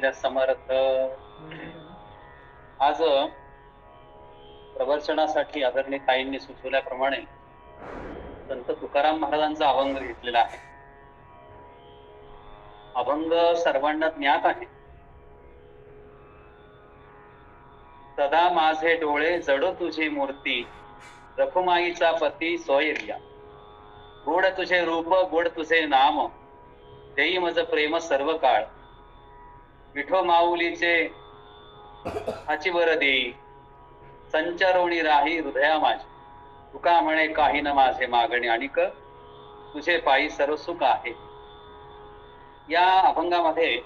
वीर समर्थ. आज प्रवचनासाठी आदरणीय ताईंनी सुचवल्याप्रमाणे संत तुकाराम महाराजांचा अभंग घेतलेला आहे. अभंग सर्वांना ज्ञात आहे. सदा माझे डोळे जड तुझी मूर्ती, रखुमाईचा पती सोयरिया. गोड तुझे रूप गोड तुझे नाम, देई मज प्रेम सर्व काळ. विठो माऊलीचे हाची वर देई, संचारोणी राही हृदया माझी. तुका म्हणे काही न माझे मागणे, आणिक तुझे पायी सर्व सुख आहे. या अभंगामध्ये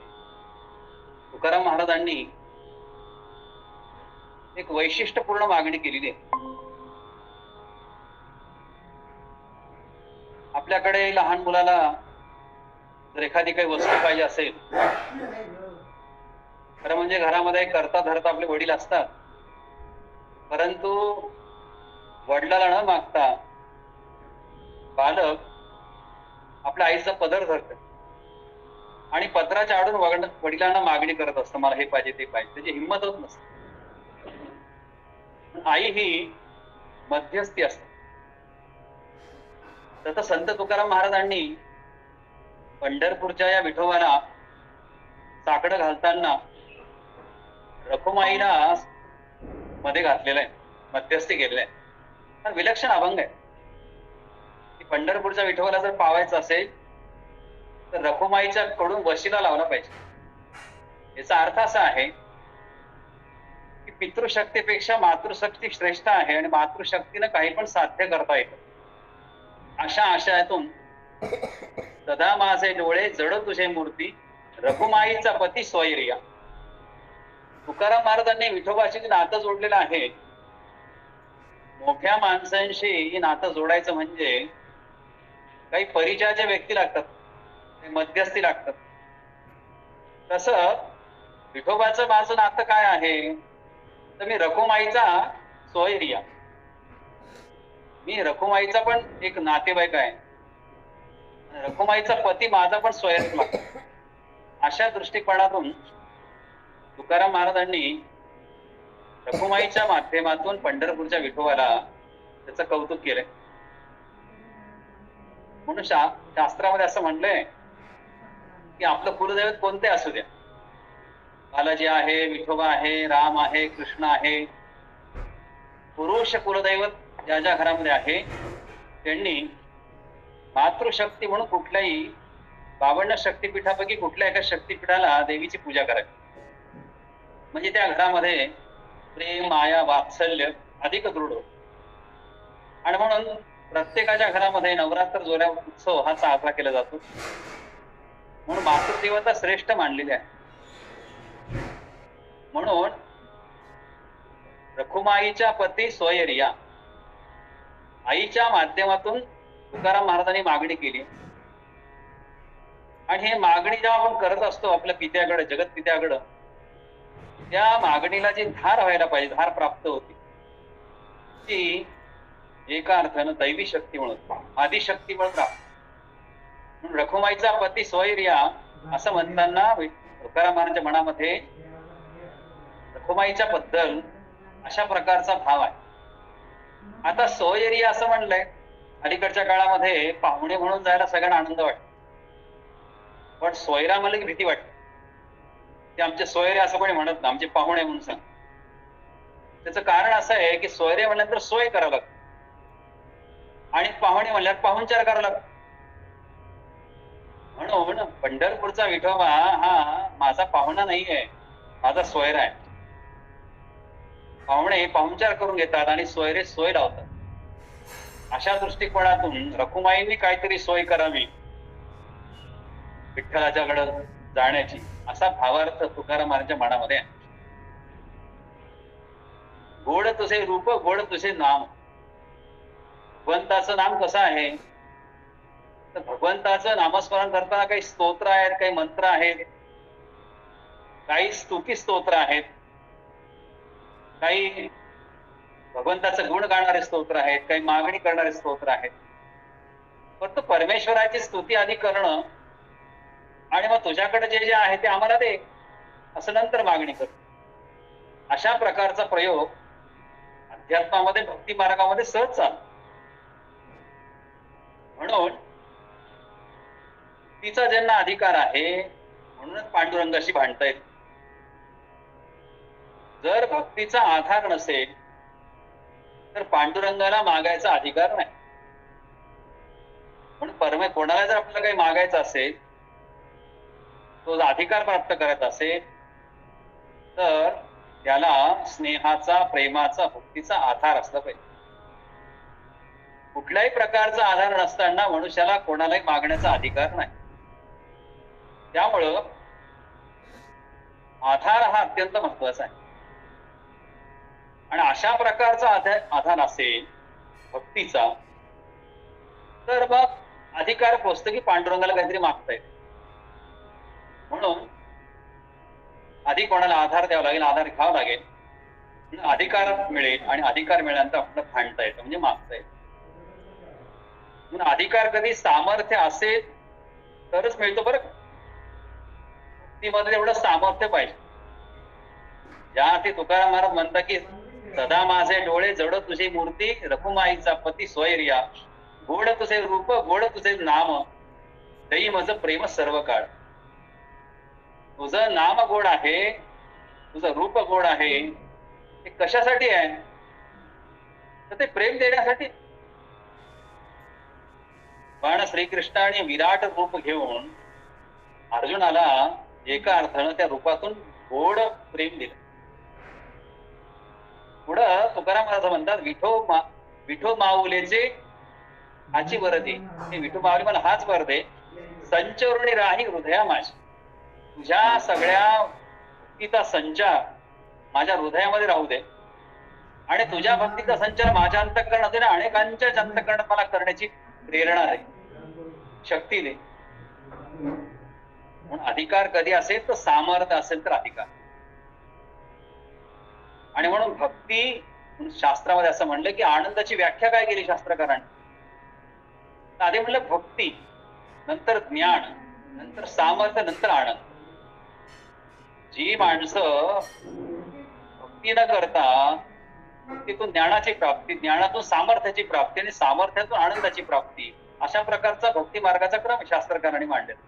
तुकाराम महाराजांनी एक वैशिष्ट्यपूर्ण मागणी केलेली आहे. आपल्याकडे लहान मुलाला जर एखादी काही वस्तू पाहिजे असेल, खरं म्हणजे घरामध्ये करता धरता आपले वडील असतात, परंतु वडिलाला न मागता बालक आपल्या आईचा पदर धरत आणि पदराच्या आडून वडिलांना मागणी करत असतं, मला हे पाहिजे ते पाहिजे. त्याची हिंमत होत नसते. आई ही मध्यस्थी असते. तर संत तुकाराम महाराजांनी पंढरपूरच्या या विठोबाला साकडं घालताना रखुमाईला मध्ये घातलेलं आहे, मध्यस्थी केलेलं आहे. हा विलक्षण अभंग आहे की पंढरपूरच्या विठोबाला जर पावायचं असेल तर रखुमाईच्या कडून वशिला लावला पाहिजे. याचा अर्थ असा आहे की पितृशक्तीपेक्षा मातृशक्ती श्रेष्ठ आहे आणि मातृशक्तीनं काही पण साध्य करता येतं. अशा आशयातून सदा माझे डोळे जड तुझे मूर्ती, रखुमाईचा पती सोयरिया. तुकाराम महाराजांनी विठोबाशी नातं जोडलेलं आहे. मोठ्या माणसांशी नातं जोडायचं म्हणजे काही परिचयाच्या व्यक्ती लागतात, मध्यस्थी लागतात. तसं विठोबाचं माझं नातं काय आहे तर मी रखुमाईचा सोयरिया, मी रखुमाईचा पण एक नातेवाईक आहे. रखुमाईचा पती माझा पण सोयरीक लागतो. अशा दृष्टिकोनातून तुकाराम महाराजांनी रखुमाईच्या माध्यमातून पंढरपूरच्या विठोबाला त्याचं कौतुक केलंय. म्हणून शास्त्रामध्ये असं म्हणलंय की आपलं कुलदैवत कोणते असू द्या, बालाजी आहे, विठोबा आहे, राम आहे, कृष्ण आहे, पुरुष कुलदैवत ज्या ज्या घरामध्ये आहे त्यांनी मातृशक्ती म्हणून कुठल्याही 52 शक्तीपीठापैकी कुठल्या एका शक्तीपीठाला देवीची पूजा करावी. म्हणजे त्या घरामध्ये प्रेम, माया, वात्सल्य अधिक दृढ होतं. आणि म्हणून प्रत्येकाच्या घरामध्ये नवरात्र जोऱ्या उत्सव हा साजरा केला जातो. म्हणून मातृदेवता श्रेष्ठ मानलेली आहे. म्हणून रखुमाईच्या पती सोयरिया, आईच्या माध्यमातून तुकाराम महाराजांनी मागणी केली. आणि हे मागणी जेव्हा आपण करत असतो आपल्या पित्याकडे, जगत पित्याकडं, त्या मागणीला जी धार व्हायला पाहिजे, धार प्राप्त होती, ती एका अर्थानं दैवी शक्ती म्हणून, आदिशक्ती म्हणून प्राप्त. म्हणून रखुमाईचा पती सोयरिया असं म्हणताना तुकाराम महाराजांच्या मनामध्ये रखुमाईच्या बद्दल अशा प्रकारचा भाव आहे. आता सोयरिया असं म्हणलंय, अलीकडच्या काळामध्ये पाहुणे म्हणून जायला सगळ्यांना आनंद वाटतो, पण सोयरा म्हणलं की भीती वाटते. ते आमचे सोयरे असं कोणी म्हणत ना, आमचे पाहुणे म्हणून सांग. त्याचं कारण असं आहे की सोयरे म्हणल्यानंतर सोय करावं लागतं आणि पाहुणे म्हणल्यावर पाहुणचार करावं लागतं. म्हणून पंढरपूरचा विठोबा हा माझा पाहुणा नाहीये, माझा सोयरा आहे. पाहुणे पाहुणचार करून घेतात आणि सोयरे सोय लावतात. अशा दृष्टिकोनातून रखुमाईंनी काहीतरी सोय करावी विठ्ठलाच्याकडे जाण्याची, असा भावार्थ तुकाराम महाराजांच्या मनामध्ये आहे. गोड तुझे रूप गोड तुझे नाम. भगवंताचं नाम कसं आहे तर भगवंताचं नामस्मरण करताना काही स्तोत्र आहेत, काही मंत्र आहेत, काही स्तुती स्तोत्र आहेत, काही भगवंताचं गुण गाणारे स्तोत्र आहेत, काही मागणी करणारे स्तोत्र आहेत. फक्त परमेश्वराची स्तुती आधी करणं आणि मग तुझ्याकडे जे जे आहे ते आम्हाला दे, असं नंतर मागणी करतो. अशा प्रकारचा प्रयोग अध्यात्मामध्ये भक्ती मार्गामध्ये सहज चालतो. म्हणून तिचा ज्यांना अधिकार आहे म्हणूनच पांडुरंगाशी भांडता येत. जर भक्तीचा आधार नसेल तर पांडुरंगाला मागायचा अधिकार नाही. म्हणून कोणाला जर आपल्याला काही मागायचं असेल, तो अधिकार प्राप्त करायचा असेल, तर त्याला स्नेहाचा, प्रेमाचा, भक्तीचा आधार असला पाहिजे. कुठल्याही प्रकारचा आधार नसताना मनुष्याला कोणालाही मागण्याचा अधिकार नाही. त्यामुळं आधार हा अत्यंत महत्वाचा आहे. आणि अशा प्रकारचा आधार असेल भक्तीचा, तर मग अधिकार पोचतो की पांडुरंगाला काहीतरी मागता येईल. म्हणून आधी कोणाला आधार द्यावा लागेल, आधार घ्यावा लागेल, अधिकार मिळेल आणि अधिकार मिळाल्यानंतर आपल्याला भांडता येतं, म्हणजे मागता येतं. म्हणून अधिकार कधी सामर्थ्य असेल तरच मिळतो बरं. भक्तीमध्ये एवढं सामर्थ्य पाहिजे. ज्या ते तुकाराम महाराज म्हणतात की सदा माझे डोळे जड तुझी मूर्ती, रखुमाईचा पती स्वैर्या, गोड तुझे रूप, गोड तुझे नाम, दई मज प्रेम सर्व काळ. तुझं नाम गोड आहे, तुझं रूप गोड आहे. ते कशासाठी आहे? तर ते प्रेम देण्यासाठी. पण श्रीकृष्णाने विराट रूप घेऊन अर्जुनाला एका अर्थानं त्या रूपातून गोड प्रेम दिलं. पुढं तुकाराम महाराज म्हणतात विठो माऊलीचे हाची वर दे. हे विठो माऊली मला हाच वर दे, संचरुणी राही हृदया माझी. तुझ्या सगळ्या भक्तीचा संचार माझ्या हृदयामध्ये राहू दे आणि तुझ्या भक्तीचा संचार माझ्या अंतःकरणात ना अनेकांच्या अंतःकरणात मला करण्याची प्रेरणा दे, शक्ती दे. म्हणून अधिकार कधी असेल तर सामर्थ्य असेल तर अधिकार. आणि म्हणून भक्ती शास्त्रामध्ये असं म्हणलं की आनंदाची व्याख्या काय केली शास्त्रकारांनी? आधी म्हणलं भक्ती, नंतर ज्ञान, नंतर सामर्थ्य, नंतर आनंद. जी माणसं भक्ती न करता भक्तीतून ज्ञानाची प्राप्ती, ज्ञानातून सामर्थ्याची प्राप्ती आणि सामर्थ्यातून आनंदाची प्राप्ती, अशा प्रकारचा भक्ती मार्गाचा क्रम शास्त्रकारांनी मांडलेला.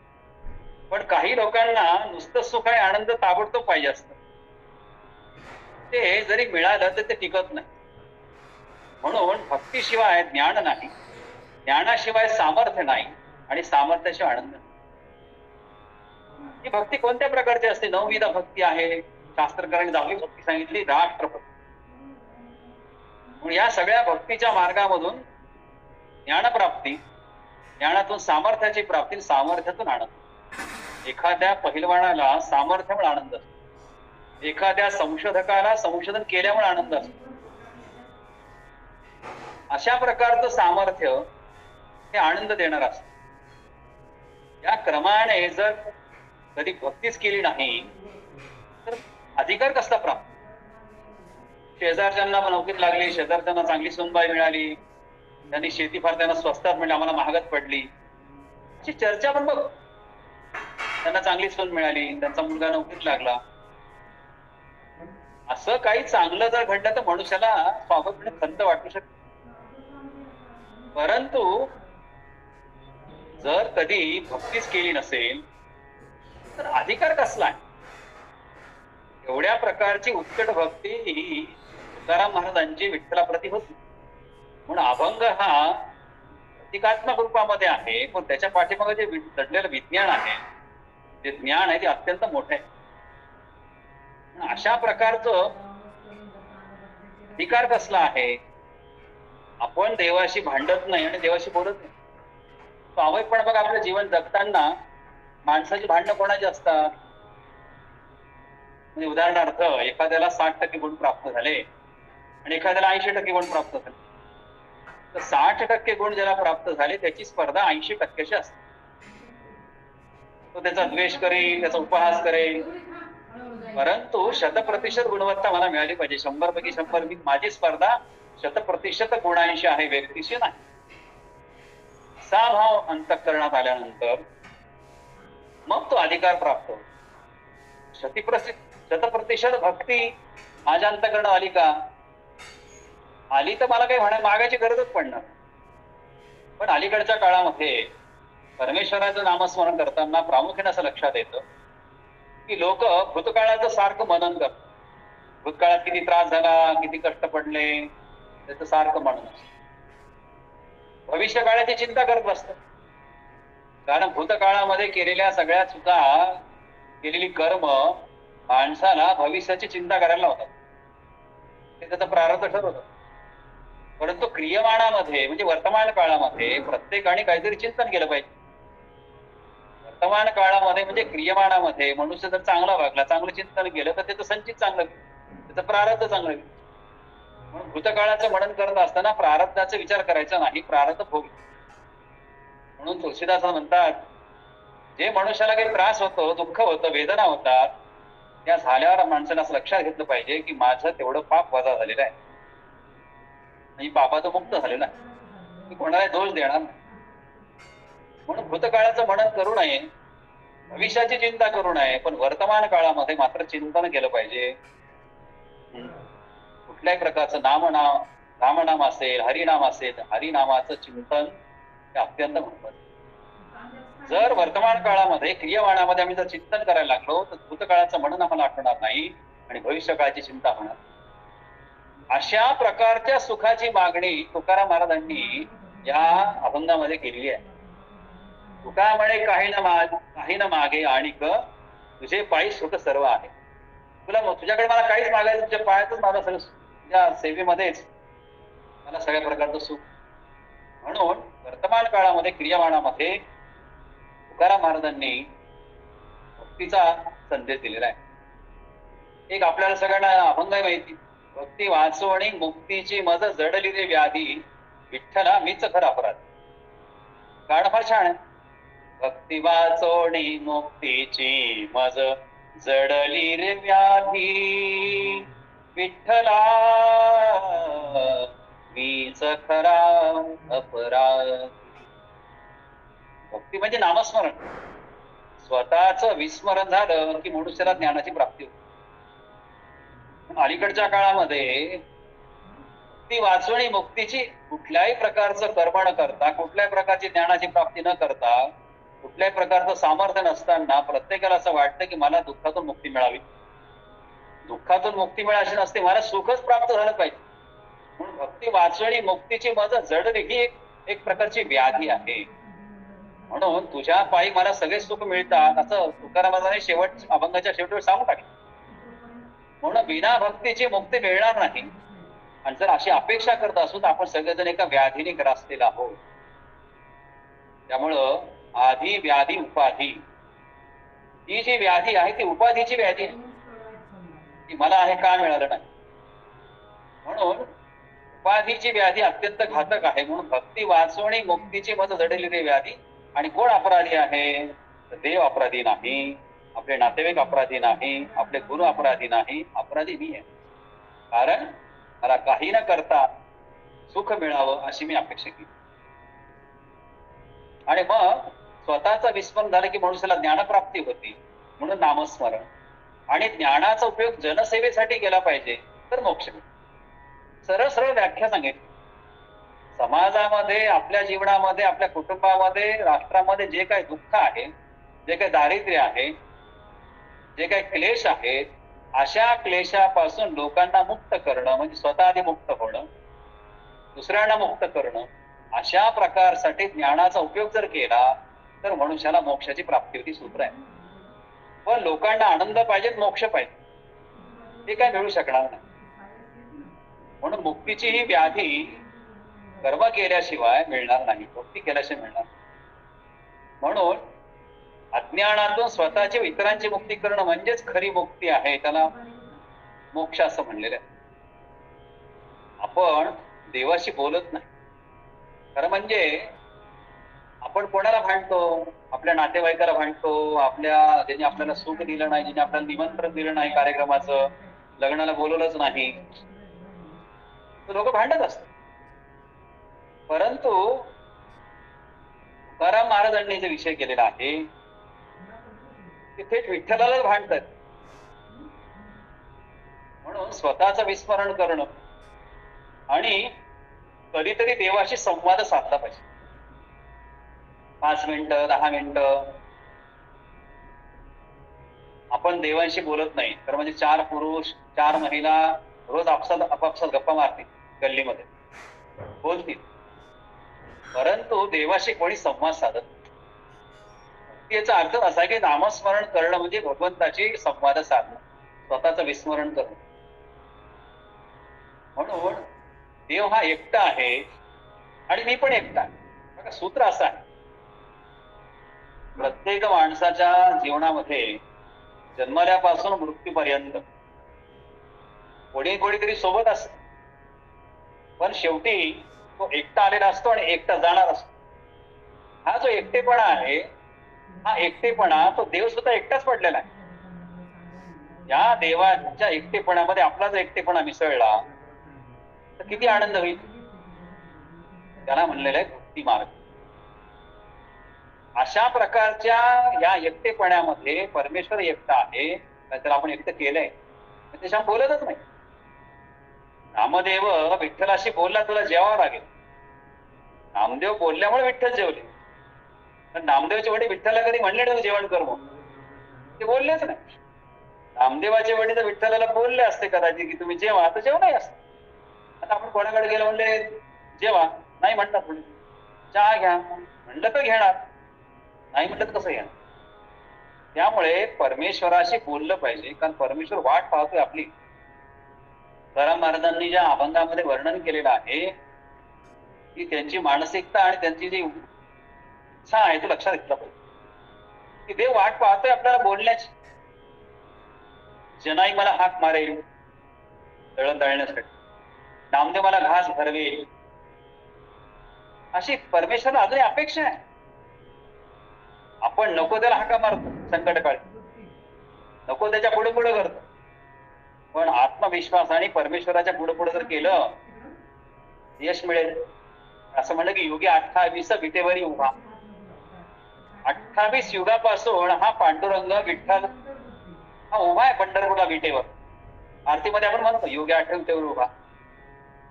पण काही लोकांना नुसतं सुख आणि आनंद ताबडतोब पाहिजे असतं. ते जरी मिळालं तर ते टिकत नाही. म्हणून भक्तीशिवाय ज्ञान नाही, ज्ञानाशिवाय सामर्थ्य नाही आणि सामर्थ्याशिवाय आनंद नाही. ही भक्ती कोणत्या प्रकारची असते? नवविधा भक्ती आहे. शास्त्रकारांनी दहावी भक्ती सांगितली, राष्ट्रभक्ती. म्हणून या सगळ्या भक्तीच्या मार्गामधून ज्ञानप्राप्ती, ज्ञानातून सामर्थ्याची प्राप्ती, सामर्थ्यातून आनंद. एखाद्या पहिलवानाला सामर्थ्यामुळे आनंद असतो, एखाद्या संशोधकाला संशोधन केल्यामुळे आनंद असतो. अशा प्रकारचं सामर्थ्य हे आनंद देणार असत. या क्रमाने जर कधी भक्तीच केली नाही तर अधिकार कसला प्राप्त? शेजारच्यांना नोकरीत लागली, शेजारच्यांना चांगली सुनबाई मिळाली, त्यांनी शेती फार त्यांना स्वस्तात मिळाली, आम्हाला महागात पडली, अशी चर्चा पण बघ. त्यांना चांगली सून मिळाली, त्यांचा मुलगा नोकरीत लागला. असं काही चांगलं जर घडलं तर मनुष्याला स्वाभाविकपणे खंत वाटू शकते. परंतु जर कधी भक्तीच केली नसेल तर अधिकार कसला आहे? एवढ्या प्रकारची उत्कट भक्ती ही तुकाराम महाराजांची विठ्ठलाप्रती होती. म्हणून अभंग हा प्रतिकात्मक रूपामध्ये आहे, पण त्याच्या पाठीमागे जे दडलेलं विज्ञान आहे, जे ज्ञान आहे ते अत्यंत मोठे आहे. अशा प्रकारचं अधिकार कसला आहे? आपण देवाशी भांडत नाही आणि देवाशी बोलत नाही. स्वाभाविकपणे बघा, आपलं जीवन जगताना माणसाची भांडणं कोणाची असतात? म्हणजे उदाहरणार्थ एखाद्याला 60% गुण प्राप्त झाले आणि एखाद्याला 80% गुण प्राप्त झाले, तर 60% गुण ज्याला प्राप्त झाले त्याची स्पर्धा 80%शी असते. तो त्याचा द्वेष करेल, त्याचा उपहास करेल. परंतु 100% गुणवत्ता मला मिळाली पाहिजे. 100 पैकी 100 माझी स्पर्धा 100% गुणांशी आहे, व्यक्तीशी नाही. असा भाव अंतःकरणात आल्यानंतर मग तो अधिकार प्राप्त होतो. शतप्रतिशत भक्ती माझ्या अंतःकरणात आली का? आली तर मला काही मागायची गरजच पडणार. पण अलीकडच्या काळामध्ये परमेश्वराचं नामस्मरण करताना प्रामुख्याने असं लक्षात येतं की लोक भूतकाळाचं सारखं मनन करतात. भूतकाळात किती त्रास झाला, किती कष्ट पडले, त्याचं सारखं मनन असतं. भविष्य काळाची चिंता करत बसतात. कारण भूतकाळामध्ये केलेल्या सगळ्या चुका, केलेली कर्म माणसाला भविष्याची चिंता करायला होतात. ते त्याचं प्रारब्ध ठरवतं. परंतु क्रियमाणामध्ये म्हणजे वर्तमान काळामध्ये प्रत्येकाने काहीतरी चिंतन केलं पाहिजे. वर्तमान काळामध्ये म्हणजे क्रियमाणामध्ये मनुष्य जर चांगला वागला, चांगलं चिंतन केलं तर त्याचं संचित चांगलं, त्याचं प्रारब्ध चांगलं. म्हणून भूतकाळाचं मनन करत असताना प्रारब्धाचा विचार करायचा नाही, प्रारब्ध भोग. म्हणून तुलसीदास म्हणतात, जे मनुष्याला काही त्रास होतो, दुःख होतं, वेदना होतात, त्या झाल्यावर माणसाला असं लक्षात घेतलं पाहिजे की माझं तेवढं पाप वजा झालेलं आहे, म्हणजे पापाचं मुक्त झालेलं आहे, मी कोणाला दोष देणार नाही. म्हणून भूतकाळाचं मनन करू नये, भविष्याची चिंता करू नये, पण वर्तमान काळामध्ये मात्र चिंतन केलं पाहिजे. कुठल्याही प्रकारचं रामनाम असेल, हरिनाम असेल, हरिनामाचं चिंतन हे अत्यंत महत्वाचं. जर वर्तमान काळामध्ये क्रियमाणामध्ये आम्ही जर चिंतन करायला लागलो तर भूतकाळाचं मनन आम्हाला आठवणार नाही आणि भविष्य काळाची चिंता होणार. अशा प्रकारच्या सुखाची मागणी तुकाराम महाराजांनी या अभंगामध्ये केलेली आहे. तुका म्हणे काही न मागे आणिक तुझे पायी सुख सर्व आहे. तुझ्याकडे मला काहीच मागायचं, तुझ्या पायातच माझं सगळं, तुझ्या सेवेमध्येच मला सगळ्या प्रकारचं सुख. म्हणून वर्तमान काळामध्ये क्रियमाणामध्ये तुकाराम महाराजांनी भक्तीचा संदेश दिलेला आहे. एक आपल्याला सगळ्यांना अभंग माहिती, भक्ती वाचवणी मुक्तीची मज जडली रे व्याधी, विठ्ठला मीच खरा अपराध. गाणं फार छान आहे. भक्ती वाचवणी मुक्तीची मज जडली रे व्याधी, विठ्ठला मीच खरा अपराध. भक्ती म्हणजे नामस्मरण. स्वतःच विस्मरण झालं की मनुष्याला ज्ञानाची प्राप्ती होते. अलीकडच्या काळामध्ये ती वाचवणी मुक्तीची कुठल्याही प्रकारचं कर्म न करता, कुठल्याही प्रकारची ज्ञानाची प्राप्ती न करता, कुठल्याही प्रकारचं सामर्थ्य नसताना प्रत्येकाला असं वाटतं की मला दुःखातून मुक्ती मिळावी. दुःखातून मुक्ती मिळायची नसते, मला सुखच प्राप्त झालं पाहिजे. म्हणून भक्ती वाचवणी मुक्तीची मज जडली ही एक प्रकारची व्याधी आहे. म्हणून तुझ्या पायी मला सगळे सुख मिळतात असं तुकाराम महाराजांनी अभंगाच्या शेवटी सांगून टाकलं. म्हणून बिना भक्तीची मुक्ती मिळणार नाही. आणि जर अशी अपेक्षा करत असू तर आपण सगळेजण एका व्याधीने ग्रासलेला आहोत. त्यामुळं आधी व्याधी उपाधी, ही जी व्याधी आहे ती उपाधीची व्याधी आहे, ती मला आहे का मिळालं नाही. म्हणून उपाधीची व्याधी अत्यंत घातक आहे. म्हणून भक्ती वाचवणी मुक्तीची मज जडली रे व्याधी. आणि कोण अपराधी आहे? तर देव अपराधी नाही, आपले नातेवाईक अपराधी नाही, आपले गुरु अपराधी नाही, अपराधी मी आहे. कारण मला काही न करता सुख मिळावं अशी मी अपेक्षा केली. आणि मग स्वतःचं विस्मरण झालं की मनुष्याला ज्ञानप्राप्ती होती. म्हणून नामस्मरण. आणि ज्ञानाचा उपयोग जनसेवेसाठी केला पाहिजे तर मोक्ष मिळतो. सरळ सरळ व्याख्या सांगितली. समाजामध्ये, आपल्या जीवनामध्ये, आपल्या कुटुंबामध्ये, राष्ट्रामध्ये जे काही दुःख आहे, जे काही दारिद्र्य आहे, जे काही क्लेश आहेत, अशा क्लेशापासून लोकांना मुक्त करणं म्हणजे स्वतः आधी मुक्त होणं, दुसऱ्यांना मुक्त करणं, अशा प्रकारसाठी ज्ञानाचा उपयोग जर केला तर मनुष्याला मोक्षाची प्राप्ती होती. सूत्र आहे. पण लोकांना आनंद पाहिजे, मोक्ष पाहिजे, हे काय मिळू शकणार नाही. म्हणून मुक्तीची ही व्याधी कर्म केल्याशिवाय मिळणार नाही, भक्ती केल्याशिवाय मिळणार. म्हणून अज्ञानातून स्वतःची इतरांची मुक्ती करणं म्हणजेच खरी मुक्ती आहे. त्याला मोक्ष असं म्हणलेलं आहे. आपण देवाशी बोलत नाही. खरं म्हणजे आपण कोणाला भांडतो? आपल्या नातेवाईकाला भांडतो, ज्यांनी आपल्याला सुख दिलं नाही, ज्यांनी आपल्याला निमंत्रण दिलं नाही, कार्यक्रमाचं, लग्नाला बोलवलंच नाही, लोक भांडत असतात. परंतु तुकाराम महाराजांनी जे विषय केलेला आहे ते थेट विठ्ठलालाच भांडतात. म्हणून स्वतःचं विस्मरण करणं आणि कधीतरी देवाशी संवाद साधला पाहिजे. 5 मिनिटं 10 मिनिटं आपण देवांशी बोलत नाही तर म्हणजे 4 पुरुष 4 महिला रोज आपापसात गप्पा मारतील, गल्लीमध्ये बोलतील, परंतु देवाशी कोणी संवाद साधत नाही. याचा अर्थ असा की नामस्मरण करणं म्हणजे भगवंताची संवाद साधणं, स्वतःचं विस्मरण करणं. म्हणून देव हा एकटा आहे आणि मी पण एकटा आहे. बघा, सूत्र असं आहे, प्रत्येक माणसाच्या जीवनामध्ये जन्मल्यापासून मृत्यूपर्यंत कोणीतरी सोबत असत, पण शेवटी तो एकटा आलेला असतो आणि एकटा जाणार असतो. हा जो एकटेपणा आहे, हा एकटेपणा तो देव सुद्धा एकटाच पडलेला आहे. या देवाच्या एकटेपणामध्ये आपला जर एकटेपणा मिसळला तर किती आनंद होईल. त्याला म्हणलेलं आहे भक्ती मार्ग. अशा प्रकारच्या या एकटेपणामध्ये परमेश्वर एकटा आहे, तर आपण एकटं केलंय त्याच्या बोलतच नाही. नामदेव विठ्ठलाशी बोलला, तुला जेवावं लागेल. नामदेव बोलल्यामुळे विठ्ठल जेवले, पण नामदेवाचे वडील विठ्ठलला कधी म्हणले नाही जेवण कर म्हणून, ते बोललेच नाही. नामदेवाचे वडील तर विठ्ठलाला बोलले असते कदाचित की तुम्ही जेवा, तर जेवणही असते. आता आपण कोणाकडे गेलो म्हणले जेवा, नाही म्हणतात, म्हणजे चहा घ्या म्हणलं तर घेणार, नाही म्हटलं तर कसं घेणार. त्यामुळे परमेश्वराशी बोललं पाहिजे, कारण परमेश्वर वाट पाहतोय आपली. तुकाराम महाराजांनी ज्या अभंगामध्ये वर्णन केलेलं आहे की त्यांची मानसिकता आणि त्यांची जी इच्छा आहे तो लक्षात घेतला पाहिजे की देव वाट पाहतोय आपल्याला बोलण्याची. जनाई मला हाक मारेल दळण दळण्यासाठी, नामदेव मला घास भरवेल, अशी परमेश्वराला अजूनही अपेक्षा आहे. आपण नको त्याला हाका मारतो संकट काळी, नको त्याच्या पुढे पुढे करतो, पण आत्मविश्वासाने परमेश्वराच्या पुढे पुढे जर केलं यश मिळेल. असं म्हणलं की युगी 28 विटेवरी उभा. 28 युगापासून हा पांडुरंग विठ्ठल हा उभा आहे पंढरपूरला विटेवर. आरतीमध्ये आपण म्हणतो युगी 28 विटेवर उभा.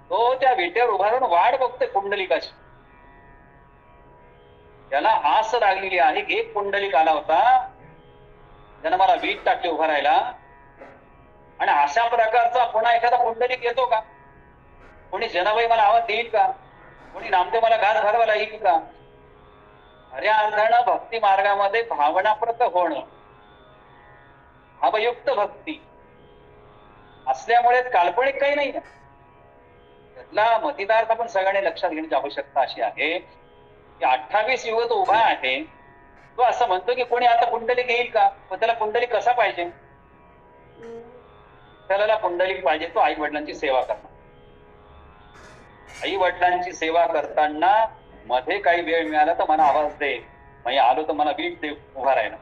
तो त्या विटेवर उभा राहून वाट बघतोय पुंडलिकाची. त्याला आस लागलेली आहे. एक पुंडलिक आला होता, त्यानं मला वीट टाकली उभा राहायला, आणि अशा प्रकारचा पुन्हा एखादा पुंडलिक येतो का? कोणी जनाबाई मला आवाज देईल का? कोणी नामदेव मला घास भरवायला येईल का? खऱ्या अर्थानं भक्ती मार्गामध्ये भावनाप्रत होणं, भावयुक्त भक्ती असल्यामुळे काल्पनिक काही नाही. त्यातला मतितार्थ आपण सगळ्यांनी लक्षात घेण्याची आवश्यकता अशी आहे की 28 युग तो उभा आहे. तो असं म्हणतो की कोणी आता पुंडलिक येईल का? पण त्याला पुंडलिक कसा पाहिजे? त्याला पुंडलिक पाहिजे तो आई वडिलांची सेवा करणार. आई वडिलांची सेवा करताना मध्ये काही वेळ मिळाला तर मला आवाज दे, म्हणजे आलो तर मला वीट दे उभा राहायला.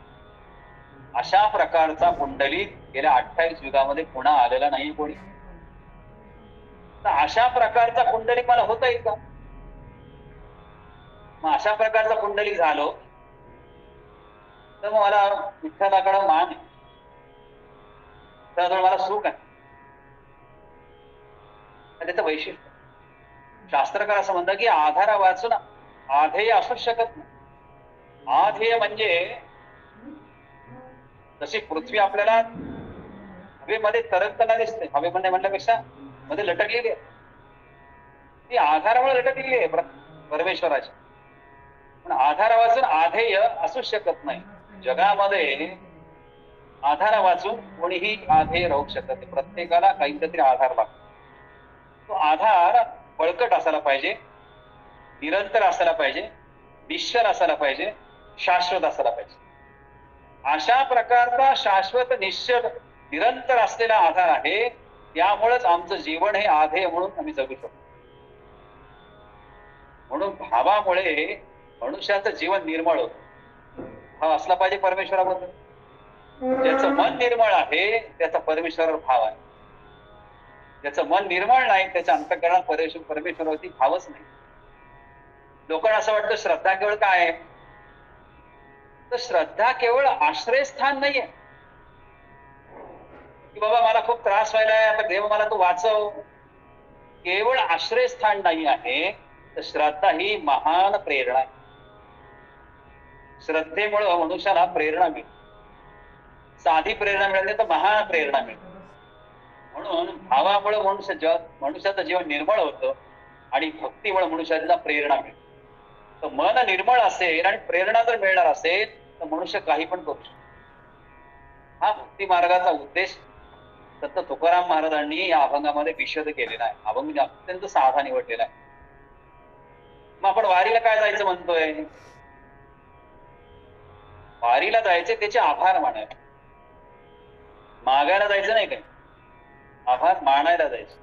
अशा प्रकारचा पुंडलिक गेल्या 28 युगामध्ये पुन्हा आलेला नाही कोणी. तर अशा प्रकारचा पुंडलिक मला होता येईल का? मग अशा प्रकारचा पुंडलिक झालो तर मग मला विठ्ठलाकडे मान आहे, त्याजवळ मला सुख आहे. त्याचं वैशिष्ट्य शास्त्रकार असं म्हणतात की आधारा वाचून आधेय असू शकत नाही. आधेय म्हणजे जशी पृथ्वी आपल्याला हवेमध्ये तरंगताना दिसते, हवेमध्ये म्हणण्यापेक्षा मध्ये लटकलेली आहे, ती आधारामुळे लटकलेली आहे परमेश्वराची. पण आधारा वाचून आधेय असू शकत नाही. जगामध्ये आधारा वाचून कोणीही आधेय राहू शकत नाही. प्रत्येकाला काहीतरी आधार लागतो. तो आधार बळकट असायला पाहिजे, निरंतर असायला पाहिजे, निश्चल असायला पाहिजे, शाश्वत असायला पाहिजे. अशा प्रकारचा शाश्वत निश्चल निरंतर असलेला आधार आहे. त्यामुळेच आमचं जीवन हे आधेय म्हणून आम्ही जगू शकतो. म्हणून भावामुळे मनुष्याचं जीवन निर्मळ होतं. भाव असला पाहिजे परमेश्वराबद्दल. ज्याचं मन निर्मळ आहे त्याचा परमेश्वरावर भाव आहे. ज्याचं मन निर्मळ नाही त्याच्या अंतःकरणात परमेश्वरावरती भावच नाही. लोकांना असं वाटतं श्रद्धा केवळ काय आहे? तर श्रद्धा केवळ आश्रयस्थान नाहीये. की बाबा मला खूप त्रास व्हायलाय, आता देव मला तू वाचव. केवळ आश्रयस्थान नाही आहे, तर श्रद्धा ही महान प्रेरणा आहे. श्रद्धेमुळं मनुष्याला प्रेरणा मिळते. साधी प्रेरणा मिळते तर महान प्रेरणा मिळते. म्हणून भावामुळे मनुष्याचं जीवन निर्मळ होतं आणि भक्तीमुळे मनुष्याला प्रेरणा मिळते. तर मन निर्मळ असेल आणि प्रेरणा जर मिळणार असेल तर मनुष्य काही पण करू शकतो. हा भक्ती मार्गाचा उद्देश संत तुकाराम महाराजांनी या अभंगामध्ये विशद केलेला आहे. अभंग अत्यंत साधा निवडलेला आहे. मग आपण वारीला काय जायचं म्हणतोय? वारीला जायचे त्याचे आभार मानायचे, मागायला जायचं नाही काय, आभार मानायला जायचं.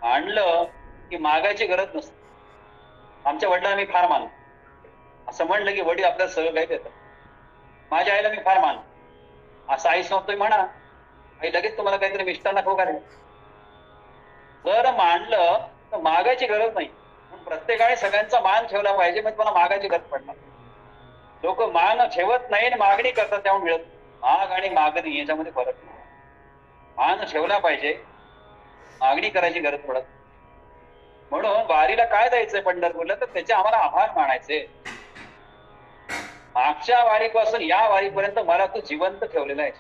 मानलं की मागायची गरज नसते. आमच्या वडिलांना मी फार मानतो असं म्हणलं की वडील आपल्याला सगळं काही देतात. माझ्या आईला मी फार मानतो असं आई सांगतोय म्हणा, आई लगेच तुम्हाला काहीतरी मिष्टांना खाऊ घालेल. जर मानलं तर मागायची गरज नाही. प्रत्येकाने सगळ्यांचा मान ठेवला पाहिजे, म्हणजे मला मागायची गरज पडणार. लोक मान ठेवत नाही आणि मागणी करतात, तेव्हा मिळत. माग आणि मागणी याच्यामध्ये फरक नाही. मान ठेवला पाहिजे, मागणी करायची गरज पडत. म्हणून वारीला काय जायचंय पंढरपूरला, तर त्याचे आम्हाला आभार मानायचे. मागच्या वारीपासून या वारीपर्यंत मला तू जिवंत ठेवलेला आहे.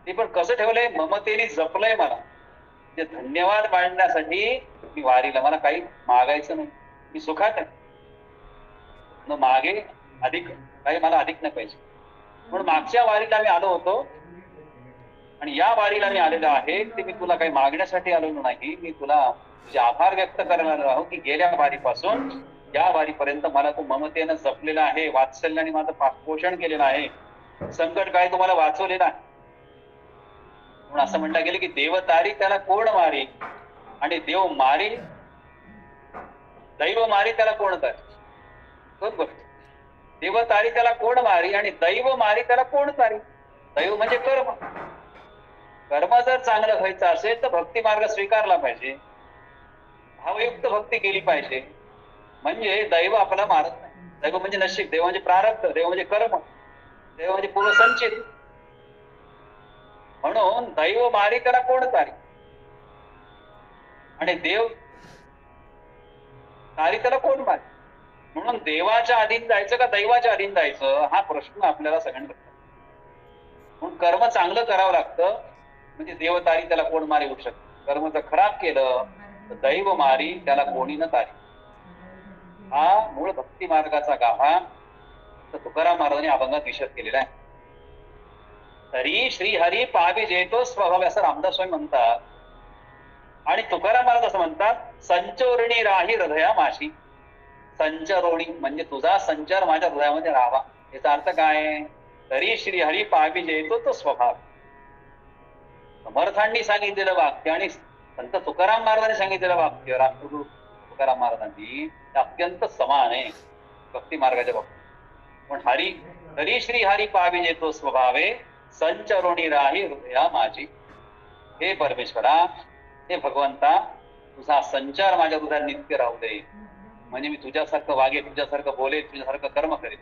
ते पण कसं ठेवलंय? ममतेने जपलंय मला. म्हणजे धन्यवाद मांडण्यासाठी मी वारीला, मला काही मागायचं नाही, मी सुखात आहे. न मागे अधिक काही मला अधिक नाही पाहिजे. म्हणून मागच्या वारीला मी आलो होतो आणि या वारीला मी आलेलो आहे ते मी तुला काही मागण्यासाठी आलेलो नाही. मी तुला तुझे आभार व्यक्त करणार आहो की गेल्या वारीपासून या वारीपर्यंत मला तू ममतेनं जपलेला आहे, वात्सल्याने माझं पाठपोषण केलेलं आहे, संकट काय तुम्हाला वाचवलेलं आहे. म्हणून असं म्हणलं गेलं की देव तारी त्याला कोण मारी आणि देव मारी, दैव मारी त्याला कोण तारी. बरोबर. देव तारी त्याला कोण मारी आणि दैव मारी त्याला कोण तारी. दैव म्हणजे कर्म. कर्म जर चांगलं व्हायचं असेल तर भक्ती मार्ग स्वीकारला पाहिजे, भावयुक्त भक्ती केली पाहिजे. म्हणजे दैव आपला मारत नाही. दैव म्हणजे नशीब, देव म्हणजे प्रारब्ध, देव म्हणजे कर्म, देव म्हणजे पूर्वसंचित. म्हणून दैव मारी त्याला कोण तारी आणि देव तारी त्याला कोण मारी. म्हणून देवाच्या अधीन जायचं का दैवाच्या अधीन जायचं हा प्रश्न आपल्याला सगळ्यांना. म्हणून कर्म चांगलं करावं लागतं, म्हणजे देव तारी त्याला कोण मारी होऊ शकतं. कर्म जर खराब केलं तर दैव मारी त्याला कोणी न तारी. हा मूळ भक्ती मार्गाचा गाभा तर तुकाराम महाराजांनी अभंगात विशद केलेला आहे. तरी श्रीहरी पावी जेतो स्वभाव असं रामदास स्वामी म्हणतात आणि तुकाराम महाराज असं म्हणतात, संचोरणी राही हृदया माशी. संचरोणी म्हणजे तुझा संचार माझ्या हृदयामध्ये राहावा. याचा अर्थ काय? तरी श्रीहरी पावी जेतो तो स्वभाव. समर्थांनी सांगितलेलं वाक्य आणि संत तुकाराम महाराजांनी सांगितलेलं वाक्य, राष्ट्रगुरु तुकाराम महाराजांनी, अत्यंत समान आहे भक्ती मार्गाच्या बाबतीत. पण हरी तरी श्री हरी पावी जेतो स्वभावे संचरोणी राही हृदया माझी. हे परमेश्वरा, हे भगवंता, तुझा संचार माझ्या हृदयात नित्य राहू दे. म्हणजे मी तुझ्यासारखं वागे, तुझ्यासारखं बोले, तुझ्यासारखं कर्म करेन.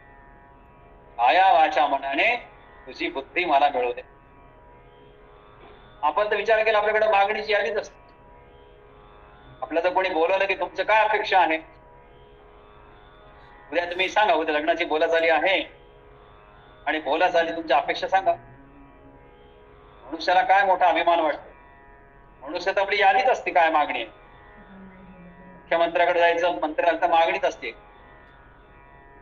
काया वाचा मनाने तुझी बुद्धी मला मिळू दे. आपण तर विचार केला आपल्याकडे मागणीची यादीच असते. आपल्याला जर कोणी बोलवलं की तुमचं काय अपेक्षा आहे, उद्या तुम्ही सांगा उद्या लग्नाची बोला झाली आहे आणि बोला झाली तुमच्या अपेक्षा सांगा. मनुष्याला काय मोठा अभिमान वाटतो. मनुष्यात आपली यादीच असते काय मागणी. मुख्यमंत्र्याकडे जायचं, मंत्र्याला तर मागणीच असते.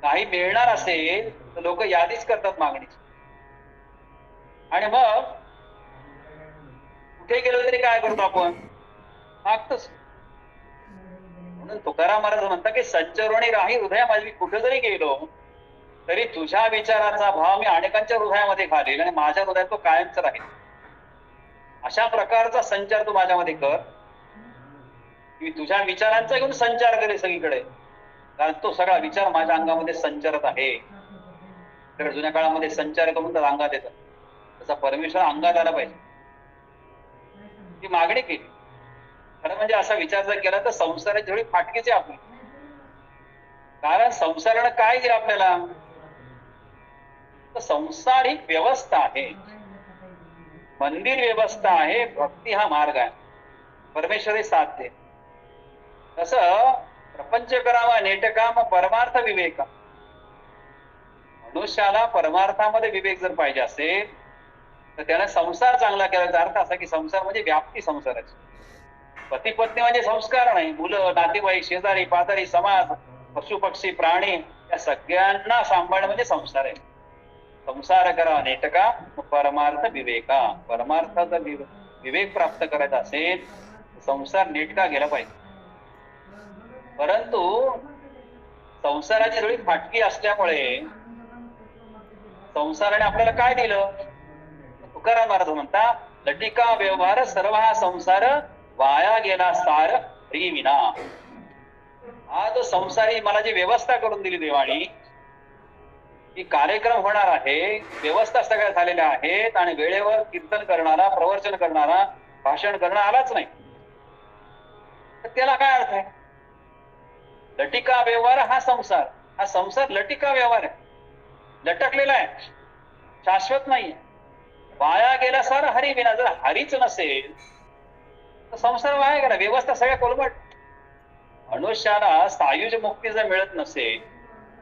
काही मिळणार असेल तर लोक यादीच करतात मागणीची. आणि मग कुठे गेलो तरी काय करतो आपण, मागतोच. म्हणून तुकाराम महाराज म्हणतात की संचरोणी राही हृदया माझी. मी कुठे जरी गेलो तरी तुझ्या विचाराचा भाव मी अनेकांच्या हृदयामध्ये घालेल आणि माझ्या हृदयात तो कायमच राहील. अशा प्रकारचा संचार तू माझ्यामध्ये कर. मी तुझ्या विचारांचा घेऊन संचार करेल सगळीकडे, कारण तो सगळा विचार माझ्या अंगामध्ये संचारत आहे. तर जुन्या काळामध्ये संचार करून तर अंगात येतात, तसा परमेश्वर अंगात आला पाहिजे. ती मागणी केली. खरं म्हणजे असा विचार जर केला तर संसाराची थोडी फाटकीच आहे आपली. कारण संसारानं काय दिलं आपल्याला, तर संसार ही व्यवस्था आहे. मंदिर व्यवस्था आहे, भक्ती हा मार्ग आहे, परमेश्वरी साध्य. तसं प्रपंच करावा नेटका मग परमार्थ विवेक. मनुष्याला परमार्थामध्ये विवेक जर पाहिजे असेल तर त्याला संसार चांगला केल्याचा अर्थ असा की संसार म्हणजे व्याप्ती संसाराची. पती पत्नी म्हणजे संस्कार नाही, मुलं, नातेवाईक, शेजारी पाजारी, समाज, पशु पक्षी, प्राणी या सगळ्यांना सांभाळणं म्हणजे संसार आहे. संसार करा नेटका परमार्थ विवेका. परमार्थाचा विवेक प्राप्त करायचा असेल संसार नेटका गेला पाहिजे. परंतु संसाराची थोडी फाटकी असल्यामुळे संसाराने आपल्याला काय दिलं? तुकाराम महाराज म्हणता लटिका व्यवहार सर्व हा संसार वाया गेला सार हरी विना. हा जो संसारी मला जी व्यवस्था करून दिली देवाणी, की कार्यक्रम होणार आहे, व्यवस्था सगळ्या झालेल्या आहेत आणि वेळेवर कीर्तन करणारा, प्रवचन करणारा, भाषण करणारा आलाच नाही, तर त्याला काय अर्थ आहे? लटिका व्यवहार हा संसार लटिका व्यवहार आहे, लटकलेला आहे, शाश्वत नाहीये. वाया गेला सार हरी विना. जर हरीच नसेल तर संसार वाया गेला, व्यवस्था सगळ्या कोलमट. मनुष्याला सायुज मुक्ती जर मिळत नसेल,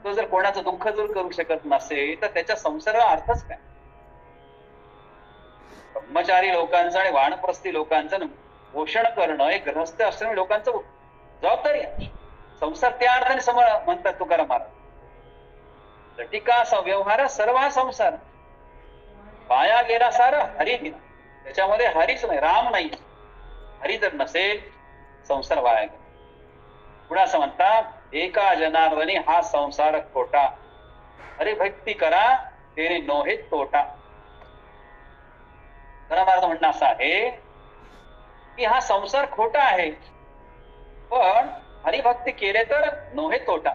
तो जर कोणाचं दुःख दूर करू शकत नसेल तर त्याच्या संसाराला अर्थच काय? ब्रह्मचारी लोकांचं आणि वानप्रस्थी लोकांचं पोषण करणं हे गृहस्थ असणाऱ्या लोकांचं जबाबदारी आहे. संसार त्या अर्थाने म्हणतात तुकाराम महाराज. लटिका व्यवहार सर्व हा संसार वाया गेला सार हरी विना. त्याच्यामध्ये हरीच नाही, राम नाही. हरी जर नसेल संसार वाया गेला. पुढे असं म्हणतात एका जनार्दनी हा संसार खोटा, हरिभक्ती करा तेने नोहे तोटा. महाराज म्हणणं असं आहे की हा संसार खोटा आहे, पण हरिभक्ती केले तर नोहे तोटा.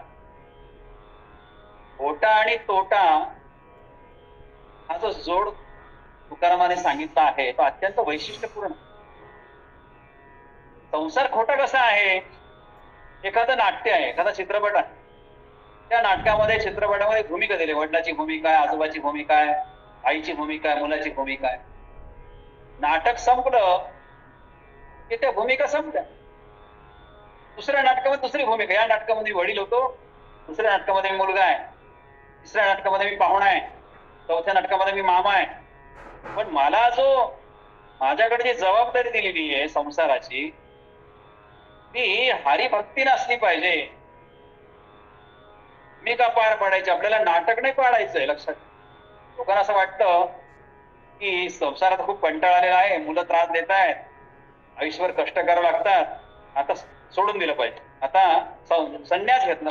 खोटा आणि तोटा हा जो जोड तुकारामाने सांगितला आहे तो अत्यंत वैशिष्ट्यपूर्ण. संसार खोटा कसा आहे? एखादं नाट्य आहे, एखादा चित्रपट आहे, त्या नाटकामध्ये चित्रपटामध्ये भूमिका दिली, वडिलाची भूमिका आहे, आजोबाची भूमिका आहे, आईची भूमिका आहे, मुलाची भूमिका आहे. नाटक संपलं की त्या भूमिका संपल्या. दुसऱ्या नाटकामध्ये दुसरी भूमिका. या नाटकामध्ये वडील होतो, दुसऱ्या नाटकामध्ये मी मुलगा आहे, तिसऱ्या नाटकामध्ये मी पाहुणा आहे, चौथ्या नाटकामध्ये मी मामा आहे. पण मला जो माझ्याकडे जी जबाबदारी दिलेली आहे संसाराची, ती हरिभक्ती असली पाहिजे. मी का पार पाडायची? आपल्याला नाटक नाही पाडायचंय. लक्षात. लोकांना असं वाटतं की संसारात खूप कंटाळा आलेला आहे, मुलं त्रास देत आहेत, आयुष्यभर कष्ट करावं लागतात, आता सोडून दिलं पाहिजे, आता संन्यास घेतला.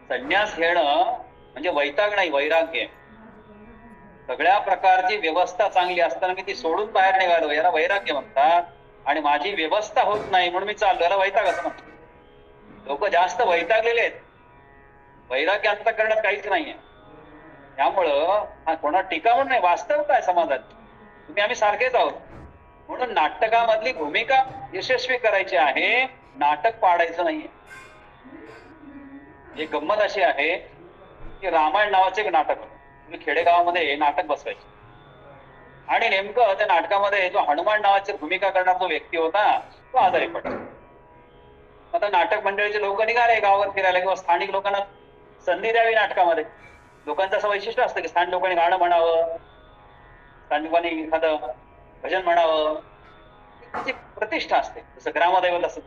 संन्यास घेणं म्हणजे वैताग नाही, वैराग्य. सगळ्या प्रकारची व्यवस्था चांगली असताना मी ती सोडून बाहेर निघालो, याला वैराग्य म्हणतात. आणि माझी व्यवस्था होत नाही म्हणून मी चाललो, याला वैताग असं म्हणतात. लोक जास्त वैतागलेले आहेत. वैराग्य अंतःकरणात काहीच नाहीये. त्यामुळं हा कोणा टीका म्हणून नाही, वास्तवता आहे समाजात. तुम्ही आम्ही सारखेच आहोत. म्हणून नाटकामधली भूमिका यशस्वी करायची आहे, नाटक पाडायचं नाहीये. एक गंमत अशी आहे की रामायण नावाचे एक नाटक होतं. तुम्ही खेडेगावामध्ये नाटक बसवायचे आणि नेमकं त्या नाटकामध्ये जो हनुमान नावाची भूमिका करणारा जो व्यक्ती होता तो आजारी पडला. आता नाटक मंडळीचे लोक निघाले गावावर फिरायला किंवा स्थानिक लोकांना संधी द्यावी नाटकामध्ये. लोकांचं असं वैशिष्ट्य असतं की स्थानिक लोकांनी गाणं म्हणावं, स्थानिक लोकांनी एखादं भजन म्हणावं, त्याची प्रतिष्ठा असते. जसं ग्रामदैवत असत.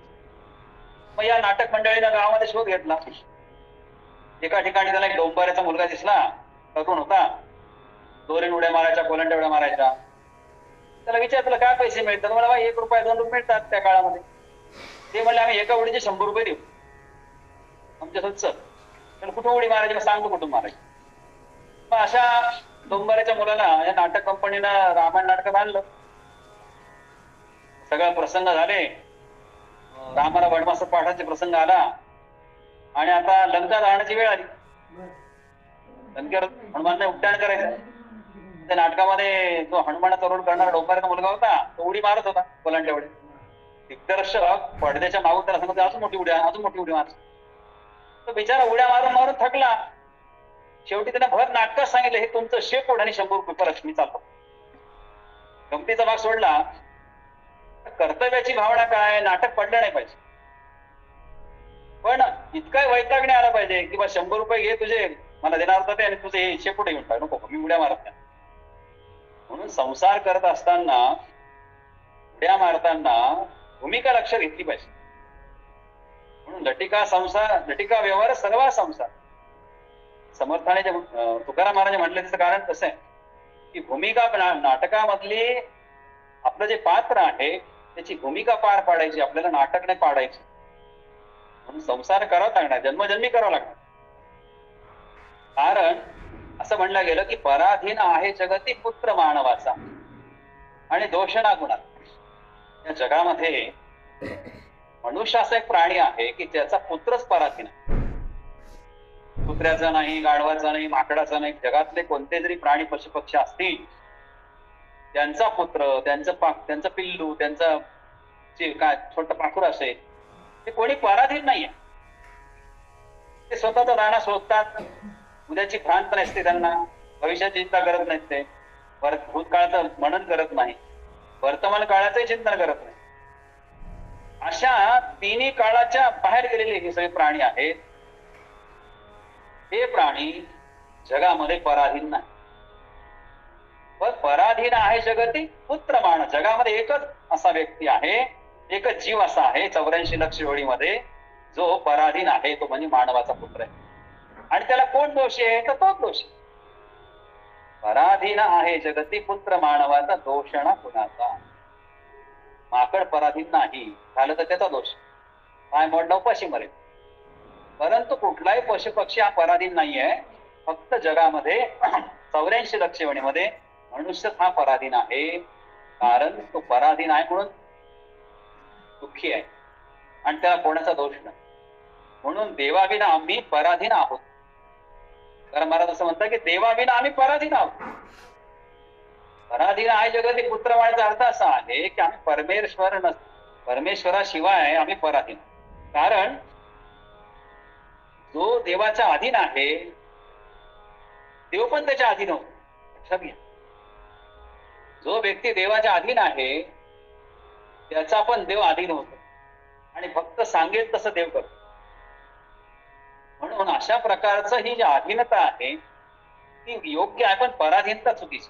मग या नाटक मंडळीनं गावामध्ये शोध घेतला. एका ठिकाणी त्याला एक डोंबाऱ्याचा मुलगा दिसला, तरुण होता, दोरीन उड्या मारायच्या, कोलंड्या उड्या मारायच्या. त्याला विचारलं काय पैसे मिळतात? मला ₹1 ₹2 मिळतात त्या काळामध्ये. ते म्हणले आम्ही एका उडीचे 100 रुपये देऊ. आमच्यासोबत चल. त्याला कुठं उडी मारायची? मग सांगतो कुठून मारायची. मग अशा डोंबाऱ्याच्या मुलाला या नाटक कंपनीनं रामायण नाटकात आणलं. सगळा प्रसंग झाले, रामाला वनवासात पाठवायचे प्रसंग आला आणि आता लंका जाण्याची वेळ आली. लंकेवर हनुमानने उड्डाण करायचं. त्या नाटकामध्ये जो हनुमानाचा रोल करणारा डोंबाऱ्याचा मुलगा होता तो उडी मारत होता कोलांड्या उड्या. दिग्दर्शक पडद्याच्या मागून त्याला सांगतो अजून मोठी उडी मार. तो बिचारा उड्या मारून मारून थकला. शेवटी त्याने भर नाटकात सांगितलं हे तुमचं शेपूट आणि 100 रुपये परत मी चालतो. गमतीचा भाग सोडला, कर्तव्याची भावना काय, नाटक पडलं नाही पाहिजे. पण इतका वैताग नाही आला पाहिजे की बा 100 रुपये घे तुझे, मला देणार होता ते, आणि तुझे हे शेपुटे घेऊन टाक, नको मी उड्या मारत नाही. म्हणून संसार करत असताना, उड्या मारताना भूमिका लक्षात घेतली पाहिजे. म्हणून लटिका संसार, लटिका व्यवहार सर्व संसार. समर्थाने जे तुकाराम महाराज म्हटले त्याचं कारण कसं आहे की भूमिका नाटकामधली आपलं जे पात्र आहे त्याची भूमिका पार पाडायची, आपल्याला नाटक नाही पाडायची. म्हणून संसार करावा लागणार, जन्मजन्मी करावा लागणार. कारण असं म्हणलं गेलं की पराधीन आहे जगती पुत्र मानवाचा आणि दोषणा गुणात. या जगामध्ये मनुष्य असा एक प्राणी आहे की त्याचा पुत्रच पराधीन आहे. कुत्र्याचा नाही, गाढवाचा नाही, माकडाचा नाही, जगातले कोणते जरी प्राणी पशुपक्षी असतील त्यांचा पुत्र, त्यांचं पिल्लू, त्यांचं जे काय छोट पाखरू असेल ते कोणी पराधीन नाहीये. ते स्वतःचा दाणा शोधतात, उद्याची भ्रांत नसते त्यांना, भविष्याची चिंता करत नाहीत, ते भूतकाळाचं मनन करत नाही, वर्तमान काळाचंही चिंतन करत नाही. अशा तिन्ही काळाच्या बाहेर गेलेले हे सगळे प्राणी आहेत. हे प्राणी जगामध्ये पराधीन नाही. पण पराधीन आहे जगती पुत्र मान. जगामध्ये एकच असा व्यक्ती आहे, एकच जीव असा आहे 84 लक्ष जोडीमध्ये जो पराधीन आहे, तो म्हणजे मानवाचा पुत्र आहे. आणि त्याला कोण दोषी आहे तर तोच दोषी. पराधीन आहे जगती पुत्र मानवाचा, दोषणा कुणाचा. माकड पराधीन नाही झालं तर त्याचा दोष, पाय मोडला उपाशी मरेल. परंतु कुठलाही पशुपक्षी हा पराधीन नाहीये. फक्त जगामध्ये 84 लक्ष योनीमध्ये मनुष्य हा पराधीन आहे. कारण तो पराधीन आहे म्हणून दुःखी आहे आणि त्याला कोणाचा दोष नाही. म्हणून देवाविना आम्ही पराधीन आहोत. कारण महाराज असं म्हणतात की देवाविना आम्ही पराधीन आहोत. पराधीन आहे जगती पुत्र मानाचा अर्थ असा आहे की आम्ही परमेश्वराशिवाय आम्ही पराधीन. कारण जो देवाच्या अधीन आहे देव पण त्याच्या अधीन होतो. लक्षात घ्या, जो व्यक्ती देवाच्या अधीन आहे त्याचा पण देव अधीन होतो आणि फक्त सांगेल तसं देव करतो. म्हणून अशा प्रकारचं ही जी अधीनता आहे ती योग्य आहे, पण पराधीनता चुकीची.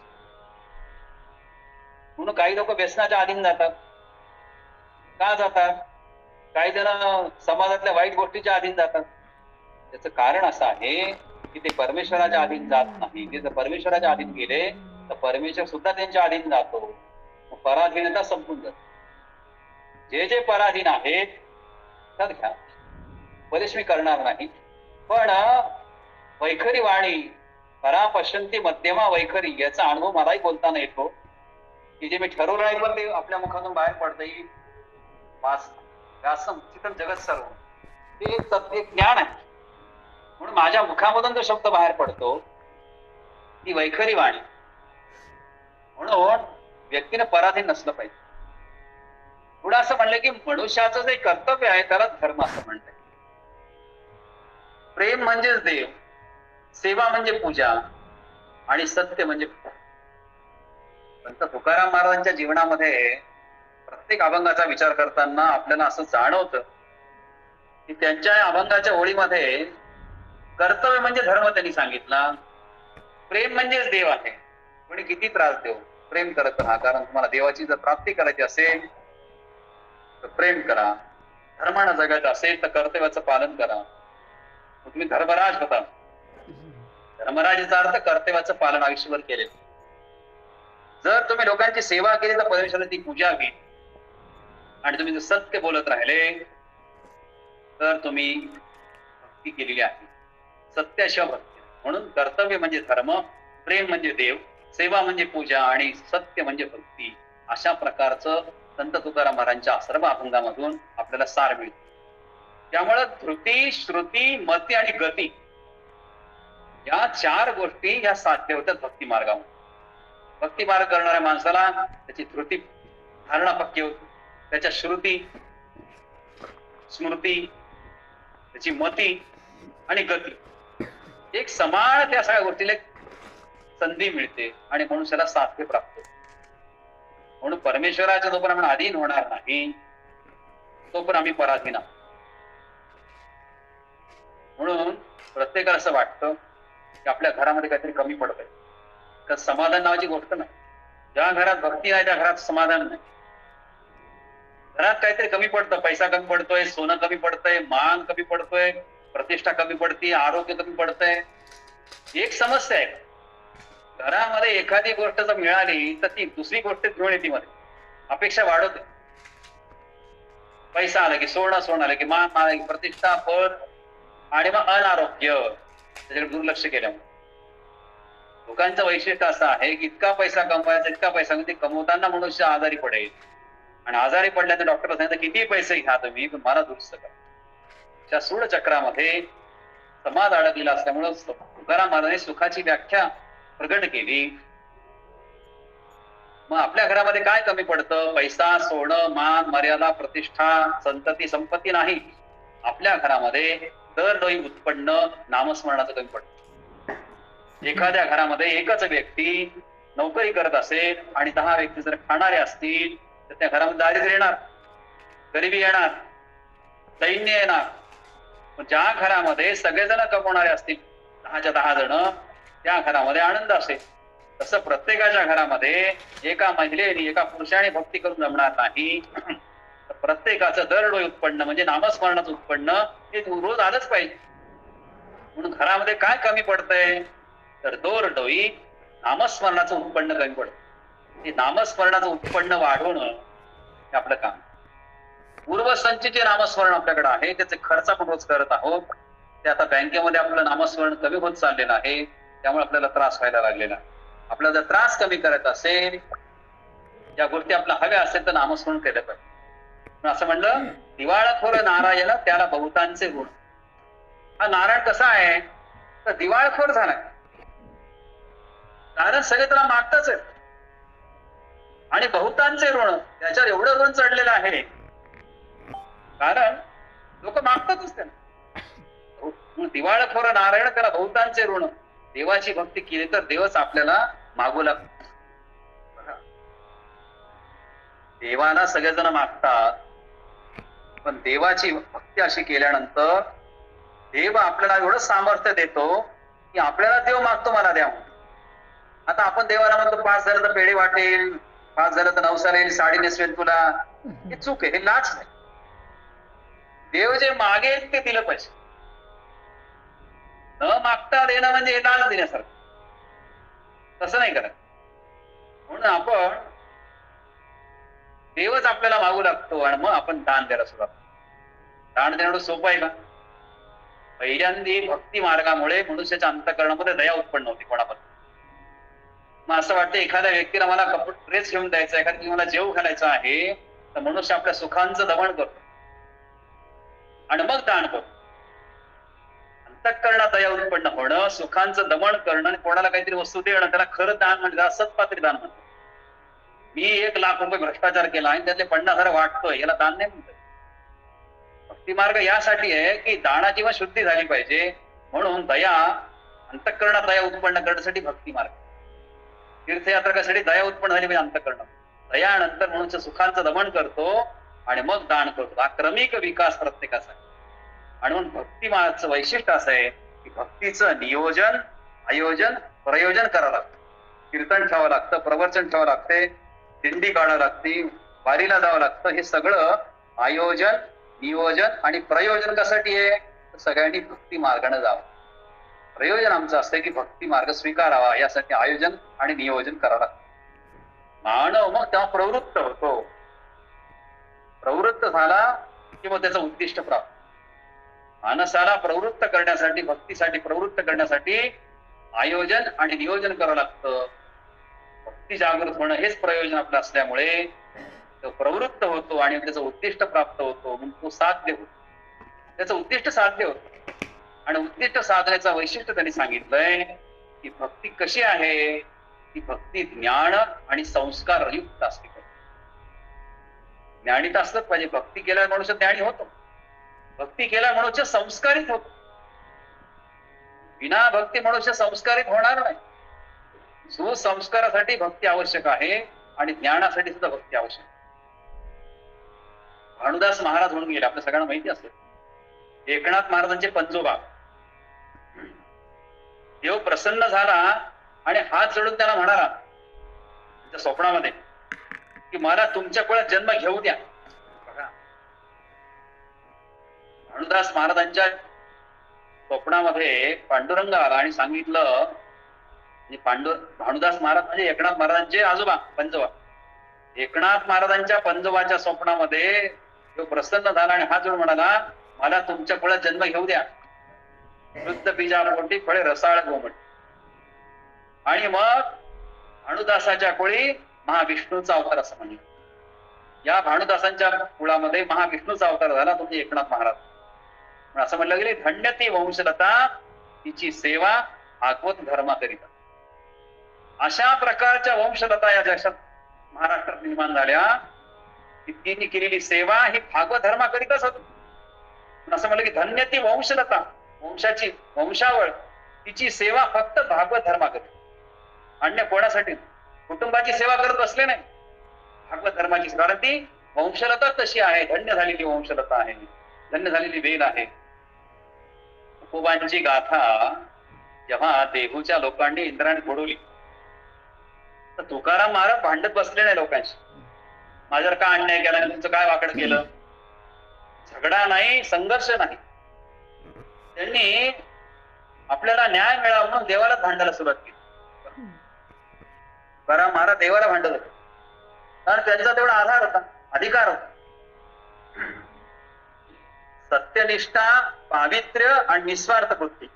म्हणून काही लोक व्यसनाच्या अधीन जातात. का जातात? काही जण समाजातल्या वाईट गोष्टीच्या अधीन जातात. त्याचं कारण असं आहे की ते परमेश्वराच्या अधीन जात नाही. ते जर परमेश्वराच्या अधीन गेले तर परमेश्वर सुद्धा त्यांच्या अधीन जातो. पराधीनता संपून जाते. जे पराधीन आहेत तर घ्या, बरेच मी करणार नाही, पण वैखरी वाणी परा पश्यंती मध्यमा वैखरी याचा अनुभव मलाही बोलताना येतो की जे मी ठरवलं आहे पण ते आपल्या मुखातून बाहेर पडतं. चितम जगत सर्व ते एक ज्ञान आहे. म्हणून माझ्या मुखामधून जो शब्द बाहेर पडतो ती वैखरी वाणी. म्हणून व्यक्तीने पराधीन नसलं पाहिजे. पुढे असं म्हणलं की मनुष्याचं जे कर्तव्य आहे त्याला धर्म असं म्हणतात. प्रेम म्हणजेच देव, सेवा म्हणजे पूजा आणि सत्य म्हणजे संत तुकाराम महाराजांच्या जीवनामध्ये प्रत्येक अभंगाचा विचार करताना आपल्याला असं जाणवतं की त्यांच्या अभंगाच्या ओळीमध्ये कर्तव्य म्हणजे धर्म त्यांनी सांगितला, प्रेम म्हणजेच देव आहे. कोणी किती त्रास देऊ, प्रेम करत राहा. कारण तुम्हाला देवाची जर प्राप्ती करायची असेल तर प्रेम करा. धर्मानं जगायचं असेल तर कर्तव्याचं पालन करा. तुम्ही धर्मराज होता. धर्मराजाचा अर्थ कर्तव्याचं पालन आयुष्यभर केले. जर तुम्ही लोकांची सेवा केली तर परमेश्वराची पूजा होईल. आणि तुम्ही जर सत्य बोलत राहिले तर तुम्ही भक्ती केलेली आहे. सत्याशिवाय भक्ती. म्हणून कर्तव्य म्हणजे धर्म, प्रेम म्हणजे देव, सेवा म्हणजे पूजा आणि सत्य म्हणजे भक्ती. अशा प्रकारचं संत तुकाराम महाराजांच्या सर्व अभंगामधून आपल्याला सार मिळतो. त्यामुळे धृती, श्रुती, मती आणि गती या 4 गोष्टी या साध्य होतात भक्ती मार्गामध्ये. भक्ती मार्ग करणाऱ्या माणसाला त्याची धृती धारणा पक्की होती, त्याच्या श्रुती, स्मृती, त्याची मती आणि गती एक समान त्या सगळ्या गोष्टीला संधी मिळते आणि मनुष्याला साध्य प्राप्त होते. म्हणून परमेश्वराच्या जोपर्यंत आपण अधीन होणार नाही तोपर्यंत आम्ही पराधीन आहोत. म्हणून प्रत्येकाला असं वाटतं की आपल्या घरामध्ये काहीतरी कमी पडतंय. तर समाधान नावाची गोष्ट नाही. ज्या घरात भक्ती नाही त्या घरात समाधान नाही. घरात काहीतरी कमी पडतं, पैसा कमी पडतोय, सोनं कमी पडतंय, मान कमी पडतोय, प्रतिष्ठा कमी पडते, आरोग्य कमी पडतंय. एक समस्या आहे, घरामध्ये एखादी गोष्ट जर मिळाली तर ती दुसरी गोष्ट घेऊन येते मध्ये, अपेक्षा वाढवते. पैसा आला की सोनं आलं की मान आला की प्रतिष्ठा, पद आणि मग अनारोग्य, त्याच्याकडे दुर्लक्ष केल्यामुळे. लोकांचं वैशिष्ट्य असं आहे की इतका पैसा कमवायचा, इतका पैसा म्हणजे कमवताना मनुष्य आजारी पडेल आणि आजारी पडल्याने डॉक्टरला सांगितलं किती पैसे घ्या तुम्ही पण मला दुरुस्त करा. त्या सूड चक्रामध्ये समाज अडकलेला असल्यामुळं तुकाराम महाराजांनी सुखाची व्याख्या प्रगट केली. मग आपल्या घरामध्ये काय कमी पडतं? पैसा, सोनं, मान, मर्यादा, प्रतिष्ठा, संतती, संपत्ती नाही. आपल्या घरामध्ये दरडोई उत्पन्न नामस्मरणाचं कमी पडतं. एखाद्या घरामध्ये एकच व्यक्ती नोकरी करत असेल आणि 10 व्यक्ती जर खाणारे असतील तर त्या घरामध्ये दारिद्र्य येणार, गरिबी येणार, दैन्य येणार. पण ज्या घरामध्ये सगळेजण कमवणारे असतील 10च्या 10 जण, त्या घरामध्ये आनंद असेल. तसं प्रत्येकाच्या घरामध्ये एका महिलेने एका पुरुषाने भक्ती करून जमणार नाही. तर प्रत्येकाचं दरडोई उत्पन्न म्हणजे नामस्मरणाचं उत्पन्न हे रोज आलंच पाहिजे. म्हणून घरामध्ये काय कमी पडतंय तर दरडोई नामस्मरणाचं उत्पन्न कमी पडतं. ते नामस्मरणाचं उत्पन्न वाढवणं हे आपलं काम. पूर्वसंचीचे नामस्मरण आपल्याकडे आहे, त्याचे खर्च आपण रोज करत आहोत. ते आता बँकेमध्ये आपलं नामस्मरण कमी होत चाललेलं आहे, त्यामुळे आपल्याला त्रास व्हायला लागलेला. आपल्याला जर त्रास कमी करायचा असेल, या गोष्टी आपल्या हव्या असेल तर नामस्मरण केलं पाहिजे. असं म्हणलं, दिवाळखोर नारायण त्याला बहुतांचे ऋण. हा नारायण कसा आहे तर दिवाळखोर झालाय. कारण सगळे त्याला मागताच आहे आणि बहुतांचे ऋण, त्याच्यावर एवढं ऋण चढलेलं आहे कारण लोक मागतातच त्यांना. दिवाळखोर नारायण त्याला बहुतांचे ऋण. देवाची भक्ती केली तर देवच आपल्याला मागू लागतो. देवाला सगळेजण मागतात, पण देवाची भक्ती अशी केल्यानंतर देव आपल्याला एवढं सामर्थ्य देतो की आपल्याला देव मागतो मला द्या. आता आपण देवाला म्हणतो 5 झालं तर पेढे वाटेल, 5 झालं तर नवसाला येईल, साडी नेसवेल तुला. हे चूक आहे, हे लाच नाही. देव जे मागेल ते दिलं पाहिजे. न मागता देणं म्हणजे हे लाच देण्यासारखं. तसं नाही करत. म्हणून आपण देवच आपल्याला मागू लागतो आणि मग आपण दान द्यायला सुरुवात. दान देणं सोपं आहे का? पहिल्यांदी भक्ती मार्गामुळे मनुष्याच्या अंतःकरणामध्ये दया उत्पन्न होते कोणाबद्दल. मग असं वाटतं एखाद्या व्यक्तीला मला ड्रेस घेऊन द्यायचा, एखाद्या मला जेव घालायचं आहे, तर मनुष्य आपल्या सुखांचं दमन करतो आणि मग दान करतो. अंतःकरणात दया उत्पन्न होणं, सुखांचं दमन करणं आणि कोणाला काहीतरी वस्तू देणं, त्याला खरं दान म्हणजे सत्पात्री दान म्हणतात. मी 1 लाख रुपये भ्रष्टाचार केला आणि त्यातले 50,000 वाटतोय, याला दान नाही म्हणतात. भक्ती मार्ग यासाठी आहे की दानाची व शुद्धी झाली पाहिजे. म्हणून दया, अंतःकरणात दया उत्पन्न करण्यासाठी भक्ती मार्ग. तीर्थयात्रा कशासाठी? दया उत्पन्न झाली म्हणजे अंतःकरण. दयानंतर मनुष्य सुखांचं दमन करतो आणि मग दान करतो. हा क्रमिक विकास प्रत्येकाचा आहे. आणि म्हणून भक्ती मार्गाचं वैशिष्ट्य असं आहे की भक्तीचं नियोजन, आयोजन, प्रयोजन करावं लागतं. कीर्तन ठेवावं लागतं, प्रवचन ठेवावं लागते, दिंडी काढावं लागते, वारीला जावं लागतं. हे सगळं आयोजन, नियोजन आणि प्रयोजन कशासाठी आहे? सगळ्यांनी भक्ती मार्गाने जावं. प्रयोजन आमचं असतं की भक्ती मार्ग स्वीकारावा, यासाठी आयोजन आणि नियोजन करावं लागतं. मानव मग तेव्हा प्रवृत्त होतो. प्रवृत्त झाला की मग त्याचं उद्दिष्ट प्राप्त. मानसाला प्रवृत्त करण्यासाठी, भक्तीसाठी प्रवृत्त करण्यासाठी आयोजन आणि नियोजन करावं लागतं. भक्ती जागृत होणं हेच प्रयोजन आपलं असल्यामुळे तो प्रवृत्त होतो आणि त्याचं उद्दिष्ट प्राप्त होतो. म्हणून तो साध्य होतो, त्याचं उद्दिष्ट साध्य होतं. आणि उद्दिष्ट साधण्याचं वैशिष्ट्य त्यांनी सांगितलंय की भक्ती कशी आहे? ती भक्ती ज्ञान आणि संस्कार युक्त असते. ज्ञानी तर असलंच पाहिजे. भक्ती केल्यावर मनुष्य ज्ञानी होतो, भक्ती केल्यावर मनुष्य संस्कारित होतो. विना भक्ती मनुष्य संस्कारित होणार नाही. सुसंस्कारासाठी भक्ती आवश्यक आहे आणि ज्ञानासाठी सुद्धा भक्ती आवश्यक. भानुदास महाराज म्हणून गेले, आपल्या सगळ्यांना माहिती असेल. एकनाथ महाराजांचे पंजोबा. देव प्रसन्न झाला आणि हात जोडून त्याला म्हणाला त्या स्वप्नामध्ये की मला तुमच्या कुळात जन्म घेऊ द्या. बघा, भानुदास महाराजांच्या स्वप्नामध्ये पांडुरंग आला आणि सांगितलं, भानुदास महाराज म्हणजे एकनाथ महाराजांचे आजोबा पंजोबा. एकनाथ महाराजांच्या पंजोबाच्या स्वप्नामध्ये तो प्रसन्न झाला आणि हात जोडून म्हणाला मला तुमच्या कुळात जन्म घेऊ द्या. शुद्ध बीजापोटी फळे रसाळ गोमट. आणि मग भानुदासाच्या कुळी महाविष्णूचा अवतार असं म्हणलं. या भानुदासांच्या कुळामध्ये महाविष्णूचा अवतार झाला तुमचे एकनाथ महाराज. असं म्हणलं गेले धन्य ती वंशलता तिची सेवा भागवत धर्माकरिता. अशा प्रकारच्या वंशलता या देशात महाराष्ट्रात निर्माण झाल्या की तिने केलेली सेवा ही भागवत धर्माकरिताच होती. असं म्हणलं की धन्य ती वंशलता, वंशाची वंशावळ तिची सेवा फक्त भागवत धर्माकरिता. अन्य कोणासाठी कुटुंबाची सेवा करत बसले नाही, भागवत धर्माची. कारण ती वंशलता तशी आहे, धन्य झालेली वंशलता आहे, धन्य झालेली वेल आहे. तुकोबांची गाथा जेव्हा देहूच्या लोकांनी इंद्राने बुडवली तर तुकाराम महाराज भांडत बसले नाही लोकांशी. माझ्यावर का अन्याय केला, तुमचं काय वाकड केलं. झगडा नाही, संघर्ष नाही. त्यांनी आपल्याला न्याय मिळावा म्हणून देवाला भांडायला सुरुवात केली. तुकाराम महाराज देवाला भांडत होते कारण त्यांचा तेवढा आधार होता, अधिकार होता. सत्यनिष्ठा, पावित्र्य आणि निस्वार्थ वृत्ती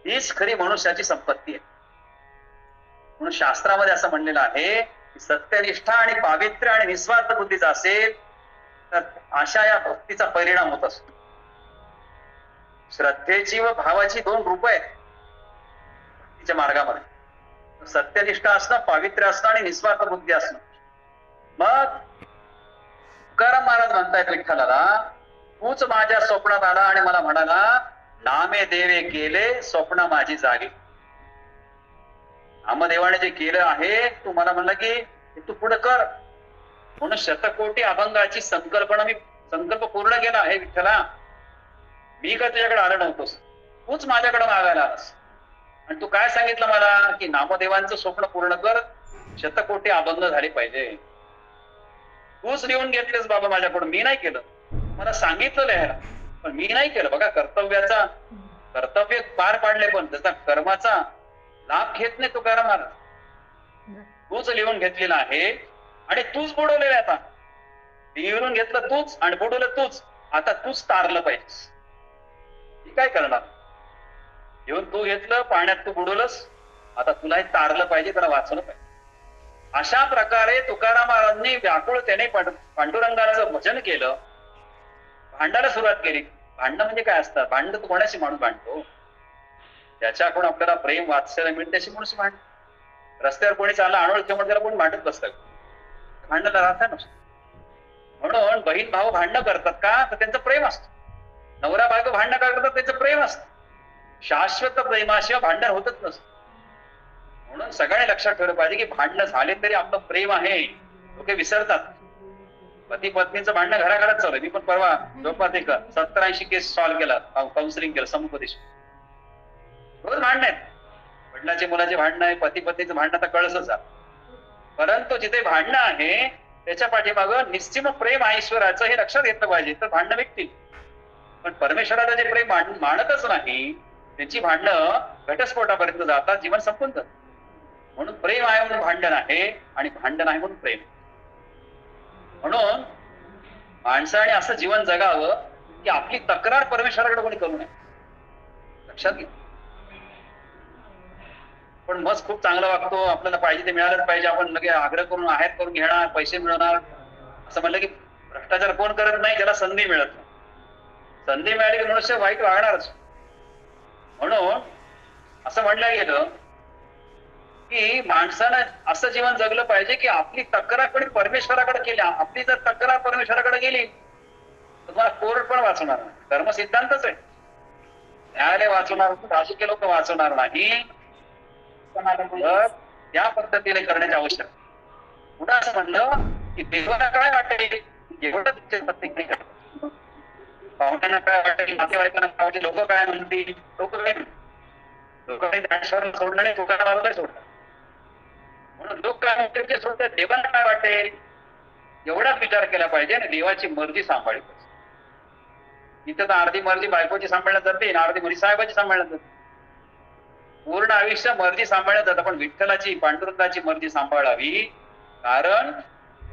हीच खरी मनुष्याची संपत्ती आहे. म्हणून शास्त्रामध्ये असं म्हणलेलं आहे की सत्यनिष्ठा आणि पावित्र्य आणि निस्वार्थ बुद्धीचा असेल तर अशा या भक्तीचा परिणाम होत असतो. श्रद्धेची व भावाची दोन रूप आहेत भक्तीच्या मार्गामध्ये. सत्यनिष्ठा असणं, पावित्र्य असणं आणि निस्वार्थ बुद्धी असणं. मग तुकाराम महाराज म्हणतायत विठ्ठलाला तूच माझ्या स्वप्नात आला आणि मला म्हणाला नामे देवे केले स्वप्न माझी जागी. नामदेवाने जे केलं आहे तू मला म्हणलं की तू पुढे कर म्हणून शतकोटी अभंगाची संकल्प पूर्ण केला आहे विठ्ठला. मी का तुझ्याकडे आलो नव्हतोस, तूच माझ्याकडे मागायला आलास. आणि तू काय सांगितलं मला की नामदेवांचं स्वप्न पूर्ण कर, शतकोटी अभंग झाले पाहिजे. तूच लिहून घेतलेस बाबा माझ्याकडून, मी नाही केलं. मला सांगितलं लिहायला पण मी नाही केलं. बघा, कर्तव्य पार पाडले पण त्याचा कर्माचा लाभ घेत नाही तुकाराम महाराज. तूच लिहून घेतलेला आहे आणि तूच बुडवलेलं आता. लिहून घेतलं तूच आणि बुडवलं तूच. आता तूच तारलं पाहिजेस. मी काय करणार? येऊन तू घेतलं, पाण्यात तू बुडवलंस, आता तुला हे तारलं पाहिजे, त्याला वाचवलं पाहिजे. अशा प्रकारे तुकाराम महाराजांनी व्याकुळतेने पांडुरंगाचं भजन केलं, भांडायला सुरुवात केली. भांडणं म्हणजे काय असतं? भांडण तू कोणाशी माणूस भांडतो? ज्याच्याकडून आपल्याला प्रेम वात्सल्य मिळते त्याशी माणूस भांड. रस्त्यावर कोणी चालला अनोळखी म्हणून त्याला कोणी भांडत बसतं, भांडणाला राहता नसतं. म्हणून बहीण भाऊ भांडणं करतात का? तर त्यांचं प्रेम असतं. नवरा बायको भांडणं का करतात? त्यांचं प्रेम असतं. शाश्वत प्रेमाशिवाय भांडण होतच नसतं. म्हणून सगळ्यांनी लक्षात ठेवलं पाहिजे की भांडणं झाले तरी आपलं प्रेम आहे. लोक विसरतात. पती पत्नीचं भांडणं घराघरात चालू. मी पण परवा जवळपास एक 70-80 केस सॉल्व्ह केला, काउन्सिलिंग केलं, समुपदेश. रोज भांडण आहेत. वडिलाचे मुलाचे भांडणं आहे, पती पत्नीचं भांडणं तर कळसच आहे. परंतु जिथे भांडणं आहे त्याच्या पाठीमागं निश्चिम प्रेम आहे ईश्वराचं, हे लक्षात घेतलं पाहिजे. तर भांडणं विकतील. पण परमेश्वराला जे प्रेम मानतच नाही त्यांची भांडणं घटस्फोटापर्यंत जातात, जीवन संपून जात. म्हणून प्रेम आहे म्हणून भांडण आहे आणि भांडण आहे म्हणून प्रेम. म्हणून माणसाने असं जीवन जगावं की आपली तक्रार परमेश्वराकडे कोणी करू नये. लक्षात घे. पण मस्त खूप चांगला वागतो, आपल्याला पाहिजे ते मिळालंच पाहिजे, आपण लगे आग्रह करून आहेर करून घेणार, पैसे मिळवणार, असं म्हणलं की भ्रष्टाचार कोण करत नाही ज्याला संधी मिळत नाही. संधी मिळाली की मनुष्य वाईट वागणारच. म्हणून असं म्हणलं गेलं की माणसानं असं जीवन जगलं पाहिजे की आपली तक्रार कोणी परमेश्वराकडे केली. आपली जर तक्रार परमेश्वराकडे गेली तर तुम्हाला कोर्ट पण वाचवणार नाही. धर्म सिद्धांतच आहे. न्यायालय वाचवणार, राजकीय लोक वाचवणार नाही. त्या पद्धतीने करण्याची आवश्यकता. पुन्हा असं म्हणलं की देवाला काय वाटेल एवढं प्रत्येक नाही करत. पाहुण्यांना काय वाटेल, नातेवाईकांना काय वाटेल, लोक काय म्हणतील, लोक काय ज्ञानेश्वरांना सोडलं नाही, तुकारामाला काय सोडलं. म्हणून लोक काय म्हणतील ते सोडतात, देवांना काय वाटेल एवढाच विचार केला पाहिजे आणि देवाची मर्जी सांभाळली पाहिजे. इथं तर अर्धी मर्जी बायकोची सांभाळण्यात जाते आणि अर्धी मर्जी साहेबाची सांभाळण्यात जाते. पूर्ण आयुष्य मर्जी सांभाळण्यात जातं, पण विठ्ठलाची पांडुरंगाची मर्जी सांभाळावी. कारण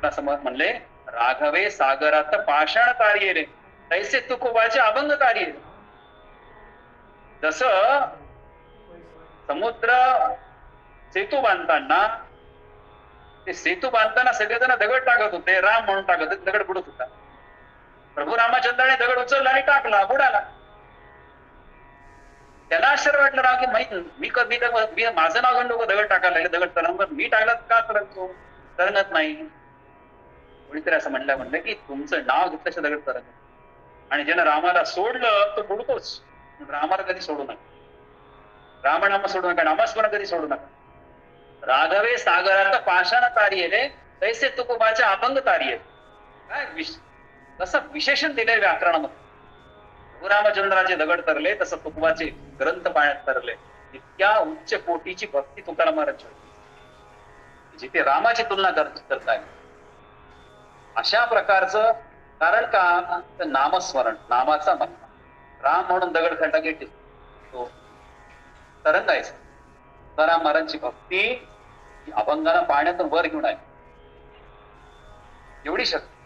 असं म्हणले, राघवे सागरात पाषाण कार्य रे तैसे तुकोबाचे अभंग कार्य. जस समुद्र सेतू बांधताना, ते सेतू बांधताना सगळेजण दगड टाकत होते, राम म्हणून टाकत होते, दगड बुडत होता. प्रभू रामचंद्राने दगड उचलला आणि टाकला, बुडाला. त्याला आश्चर्य वाटलं राव की मी माझं नाव घेऊन लोक दगड टाकायला लागले, दगड तरंगत, मी टाकला का तरंगतो, तरंगत नाही. कोणीतरी असं म्हणलं की तुमचं नाव घेतल्याशिवाय दगड तरंगत, आणि ज्यानं रामाला सोडलं तो बुडतोच. रामाला कधी सोडू नका, रामनाम सोडू नका, नामस्मरण कधी सोडू नका. राघवे सागरात पाषाण तारिये तैसे तुकोबाचे अभंग तारिये. काय कसं विशेषण दिलंय व्याकरणामध्ये. रामचंद्राचे दगड तरले तसं तुकोबाचे ग्रंथ पाण्यात तरले. इतक्या उच्च कोटीची भक्ती तुकाराम महाराज, जिथे रामाची तुलना करताय अशा प्रकारचं. कारण का, तर नामस्मरण, नामाचा महिमा. राम म्हणून दगड खड्डा घेते तो तरंगायचा. तुकाराम महाराजांची भक्ती ही अभंगाला पाण्यातून वर घेऊन आहे, एवढी शक्ती.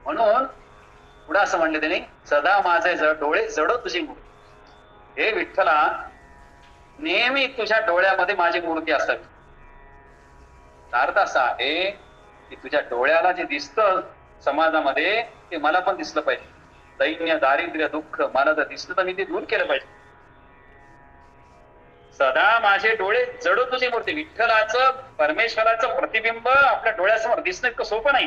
म्हणून पुढे असं म्हणले त्यांनी, सदा माझे डोळे जडो तुझी मूर्ती. हे विठ्ठला, नेहमी तुझ्या डोळ्यामध्ये माझी मूर्ती असावी. अर्थ असा आहे की तुझ्या डोळ्याला जे दिसतं समाजामध्ये ते मला पण दिसलं पाहिजे. दैन्य, दारिद्र्य, दुःख मला जर दिसलं तर मी ते दूर केलं पाहिजे. सदा माझे डोळे जडो तुझी मूर्ती. विठ्ठलाचं, परमेश्वराचं प्रतिबिंब आपल्या डोळ्यासमोर दिसणं इतकं सोपं नाही,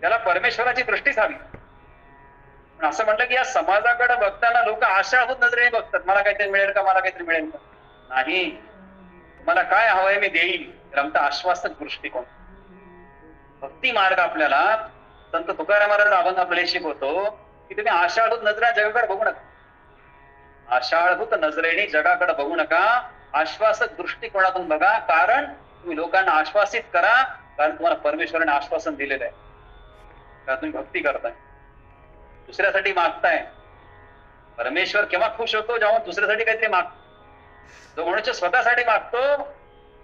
त्याला परमेश्वराची दृष्टीच हवी. पण असं म्हटलं की या समाजाकडे बघताना लोक आशाभूत नजरेने बघतात, मला काहीतरी मिळेल का, मला काहीतरी मिळेल का. नाही, मला काय हवंय मी देईल, रमता आश्वासक दृष्टिकोन. भक्ती मार्ग आपल्याला संत तुकाराम महाराज अभंग आपल्याला शिकवतो की तुम्ही आशाळभूत नजरा जगाकडे बघू नका. आशाळभूत नजरेने जगाकडे बघू नका, आश्वासक दृष्टिकोनातून बघा. कारण तुम्ही लोकांना आश्वासित करा, कारण तुम्हाला परमेश्वराने आश्वासन दिलेलं आहे. कारण तुम्ही भक्ती करताय, दुसऱ्यासाठी मागताय. परमेश्वर केव्हा खुश होतो, जेव्हा दुसऱ्यासाठी काहीतरी मागतो. जो मनुष्य स्वतःसाठी मागतो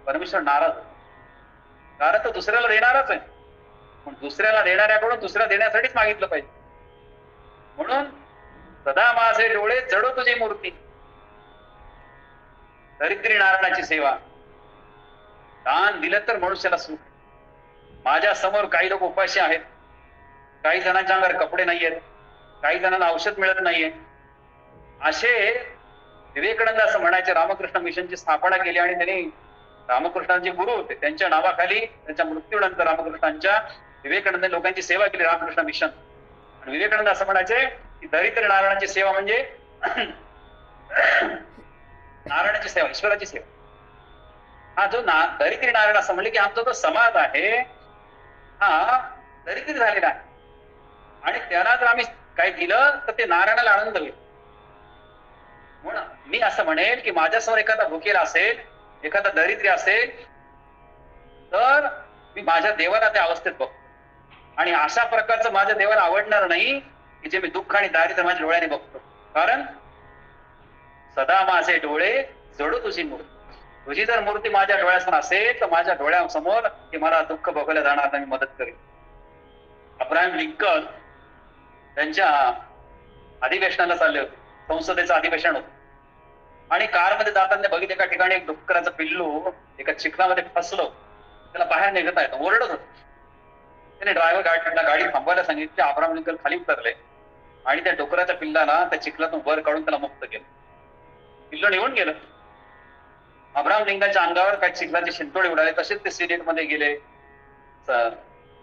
परमेश्वर नाराज होतो, कारण तो दुसऱ्याला देणारच आहे. पण दुसऱ्याला देणाऱ्याकडून दुसऱ्या देण्यासाठीच मागितलं पाहिजे. म्हणून सदा माझे डोळे जडो तुझी मूर्ती. दरिद्री नारायणाची सेवा, दान दिलं तर मनुष्याला सुख. माझ्या समोर काही लोक उपाशी आहेत, काही जणांच्या अंगावर कपडे नाहीयेत, काही जणांना औषध मिळत नाहीये. असे विवेकानंद असं म्हणायचे, रामकृष्ण मिशनची स्थापना केली आणि त्यांनी, रामकृष्णांचे गुरु होते, त्यांच्या नावाखाली त्यांच्या मृत्यूनंतर रामकृष्णांच्या, विवेकानंद लोकांची सेवा केली, रामकृष्ण मिशन. आणि विवेकानंद असं म्हणायचे की दरिद्र नारायणाची सेवा म्हणजे नारायणाची सेवा, ईश्वराची सेवा. हा जो दरिद्री नारायण असं म्हणले की आमचा जो समाज आहे हा दरिद्री झालेला आहे, आणि त्याला जर आम्ही काही दिलं तर ते नारायणाला आनंद होईल. म्हणून मी असं म्हणेल की माझ्यासमोर एखादा भुकेला असेल, एखादा दरिद्री असेल, तर मी माझ्या देवाला त्या अवस्थेत बघतो. आणि अशा प्रकारचं माझ्या देवाला आवडणार नाही की जे मी दुःख आणि दारिद्र्य माझ्या डोळ्याने बघतो. कारण सदा माझे डोळे जडो तुझी मूर्ती. तुझी जर मूर्ती माझ्या डोळ्यासमोर असेल तर माझ्या डोळ्यासमोर की मला दुःख बघायला जाणार नाही, मी मदत करेन. अब्राहम लिंकन त्यांच्या अधिवेशनाला चालले होते, संसदेचं अधिवेशन होतं, आणि कारमध्ये जाताना बघितलं एका ठिकाणी एक डुक्कराचं पिल्लू एका चिखलामध्ये फसलं, त्याला बाहेर निघता येतं, ओरडत होत. त्याने ड्रायव्हर गाडी थांबवायला सांगितले. अब्राहम लिंकन खाली उतरले आणि त्या डुकराच्या पिल्लाला त्या चिखलातून वर काढून त्याला मुक्त केलं. पिल्लू निघून गेलं. अब्राहम लिंकनच्या अंगावर काही चिखलाचे शिंतोडे उडाले. तसेच ते सिनेटमध्ये गेले,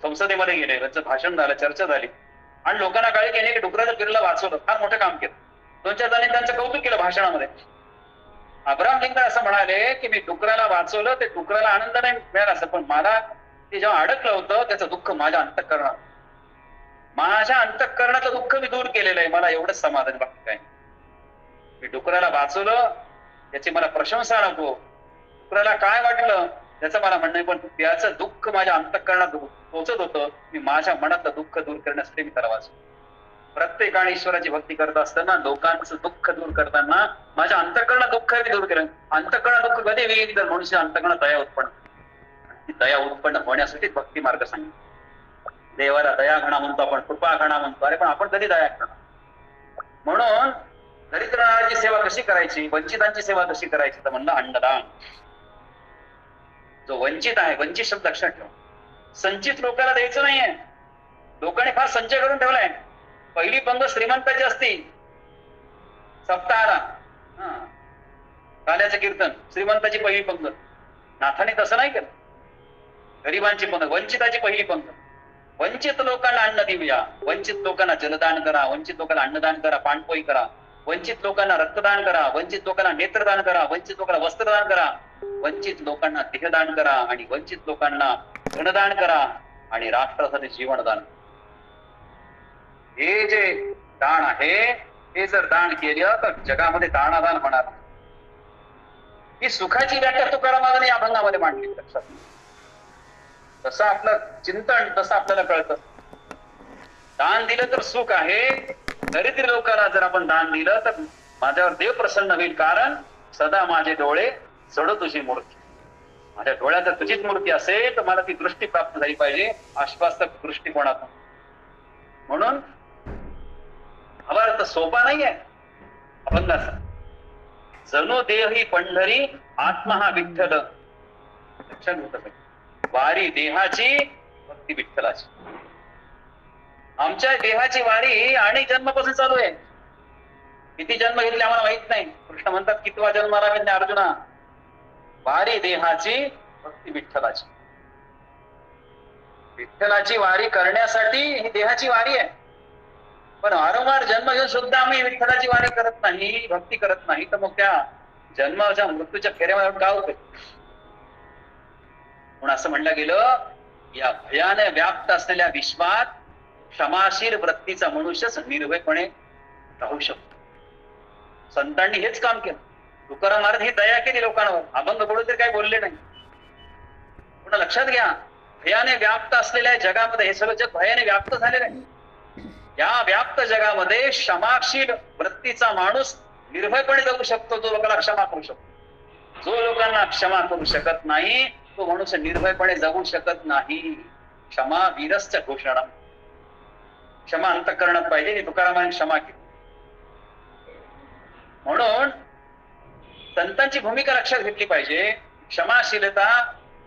संसदेमध्ये गेले, त्यांचं भाषण झालं, चर्चा झाली, आणि लोकांना कळले की डुकराच्या पिल्लाला वाचवलं, फार मोठं काम केलं. 2-4 जणांनी त्यांचं कौतुक केलं भाषणामध्ये. अब्राहम लिंकन असं म्हणाले की मी डुकराला वाचवलं, ते डुकराला आनंद नाही मिळाला असं, पण मला ते जेव्हा अडकलं होतं त्याचं दुःख माझ्या अंतःकरणात, माझ्या अंतःकरणाचं दुःख मी दूर केलेलं आहे. मला एवढंच समाधान, बाकी काय. मी डुकराला वाचवलं त्याची मला प्रशंसा नको, डुकराला काय वाटलं त्याचं मला म्हणणं, पण त्याचं दुःख माझ्या अंतःकरणात पोचत होतं. मी माझ्या मनातलं दुःख दूर करण्यासाठी मी त्याला वाचवलं. प्रत्येकाने ईश्वराची भक्ती करत असताना लोकांचं दुःख दूर करताना माझ्या अंतःकरणात दुःख दूर केलं. अंतःकरणात दुःख कधी येईल तर मनुष्य अंतःकरणात दया उत्पन्न, दया उत्पन्न होण्यासाठी भक्ती मार्ग सांगितला. देवाला दया घणा म्हणतो आपण, कृपा घणा म्हणतो, अरे पण आपण कधी दया करणार. म्हणून दरिद्राची सेवा कशी करायची, वंचितांची सेवा कशी करायची, तर म्हणलं अन्नदान. जो वंचित आहे, वंचित शब्द लक्षात ठेवा, संचित लोकांना द्यायचं नाहीये. लोकांनी फार संचय करून ठेवलाय. पहिली पंगत श्रीमंताची असती सप्ताहाला, काल्याचं कीर्तन, श्रीमंताची पहिली पंगत. नाथाने तसं नाही केलं. गरिबांची पंगत, वंचिताची पहिली पंगत. वंचित लोकांना अन्न देऊया, वंचित लोकांना जलदान करा, वंचित लोकांना अन्नदान करा, पाणपोई करा, वंचित लोकांना रक्तदान करा, वंचित लोकांना नेत्रदान करा, वंचित लोकांना वस्त्रदान करा, वंचित लोकांना देहदान करा, आणि वंचित लोकांना धनदान करा, आणि राष्ट्रासाठी जीवनदान. हे जे दान आहे, हे जर दान केलं तर जगामध्ये दानादान होणार. ही सुखाची व्याख्या तुकारामाने या अभंगामध्ये मांडली. लक्षात, तसं आपलं चिंतन तसं आपल्याला कळतं. दान दिलं तर सुख आहे. दरिद्र लोकांना जर आपण दान दिलं तर माझ्यावर देव प्रसन्न होईल, कारण सदा माझे डोळे जड तुझी मूर्ती. माझ्या डोळ्यात जर तुझीच मूर्ती असेल तर मला ती दृष्टी प्राप्त झाली पाहिजे, आश्वासक दृष्टिकोनातून. म्हणून हा अर्थ सोपा नाहीये अभंगाचा. जणू देह ही पंढरी, आत्मा हा विठ्ठल. लक्षात घेतलं पाहिजे. वारी देहाची, भक्ती विठ्ठलाची. आमच्या देहाची वारी अनेक जन्मापासून चालू आहे. किती जन्म घेतले आम्हाला माहित नाही. कृष्ण म्हणतात कितवा जन्म आला म्हणजे अर्जुना. वारी देहाची, भक्ती विठ्ठलाची. विठ्ठलाची वारी करण्यासाठी ही देहाची वारी आहे. पण वारंवार जन्म घेऊन सुद्धा आम्ही विठ्ठलाची वारी करत नाही, भक्ती करत नाही, तर मग त्या जन्माच्या मृत्यूच्या फेऱ्यामध्ये काय होते. म्हणून असं म्हणलं गेलं, या भयाने व्याप्त असलेल्या विश्वात क्षमाशील वृत्तीचा मनुष्यच निर्भयपणे राहू शकतो. संतांनी हेच काम केलं. तुकाराम महाराज ही दया केली लोकांवर. अभंग बोलून तरी काही बोलले नाही. पुन्हा लक्षात घ्या, भयाने व्याप्त असलेल्या जगामध्ये, हे सगळं जग भयाने व्याप्त झालेलं आहे. या व्याप्त जगामध्ये क्षमाशील वृत्तीचा माणूस निर्भयपणे जगू शकतो, जो लोकांना क्षमा करू शकतो. जो लोकांना क्षमा करू शकत नाही तो मनुष्य निर्भयपणे जगू शकत नाही. क्षमा वीरस्य घोषणा. क्षमा अंतःकरणात पाहिजे. तुकारामाने क्षमा केली. म्हणून संतांची भूमिका लक्षात घेतली पाहिजे. क्षमाशीलता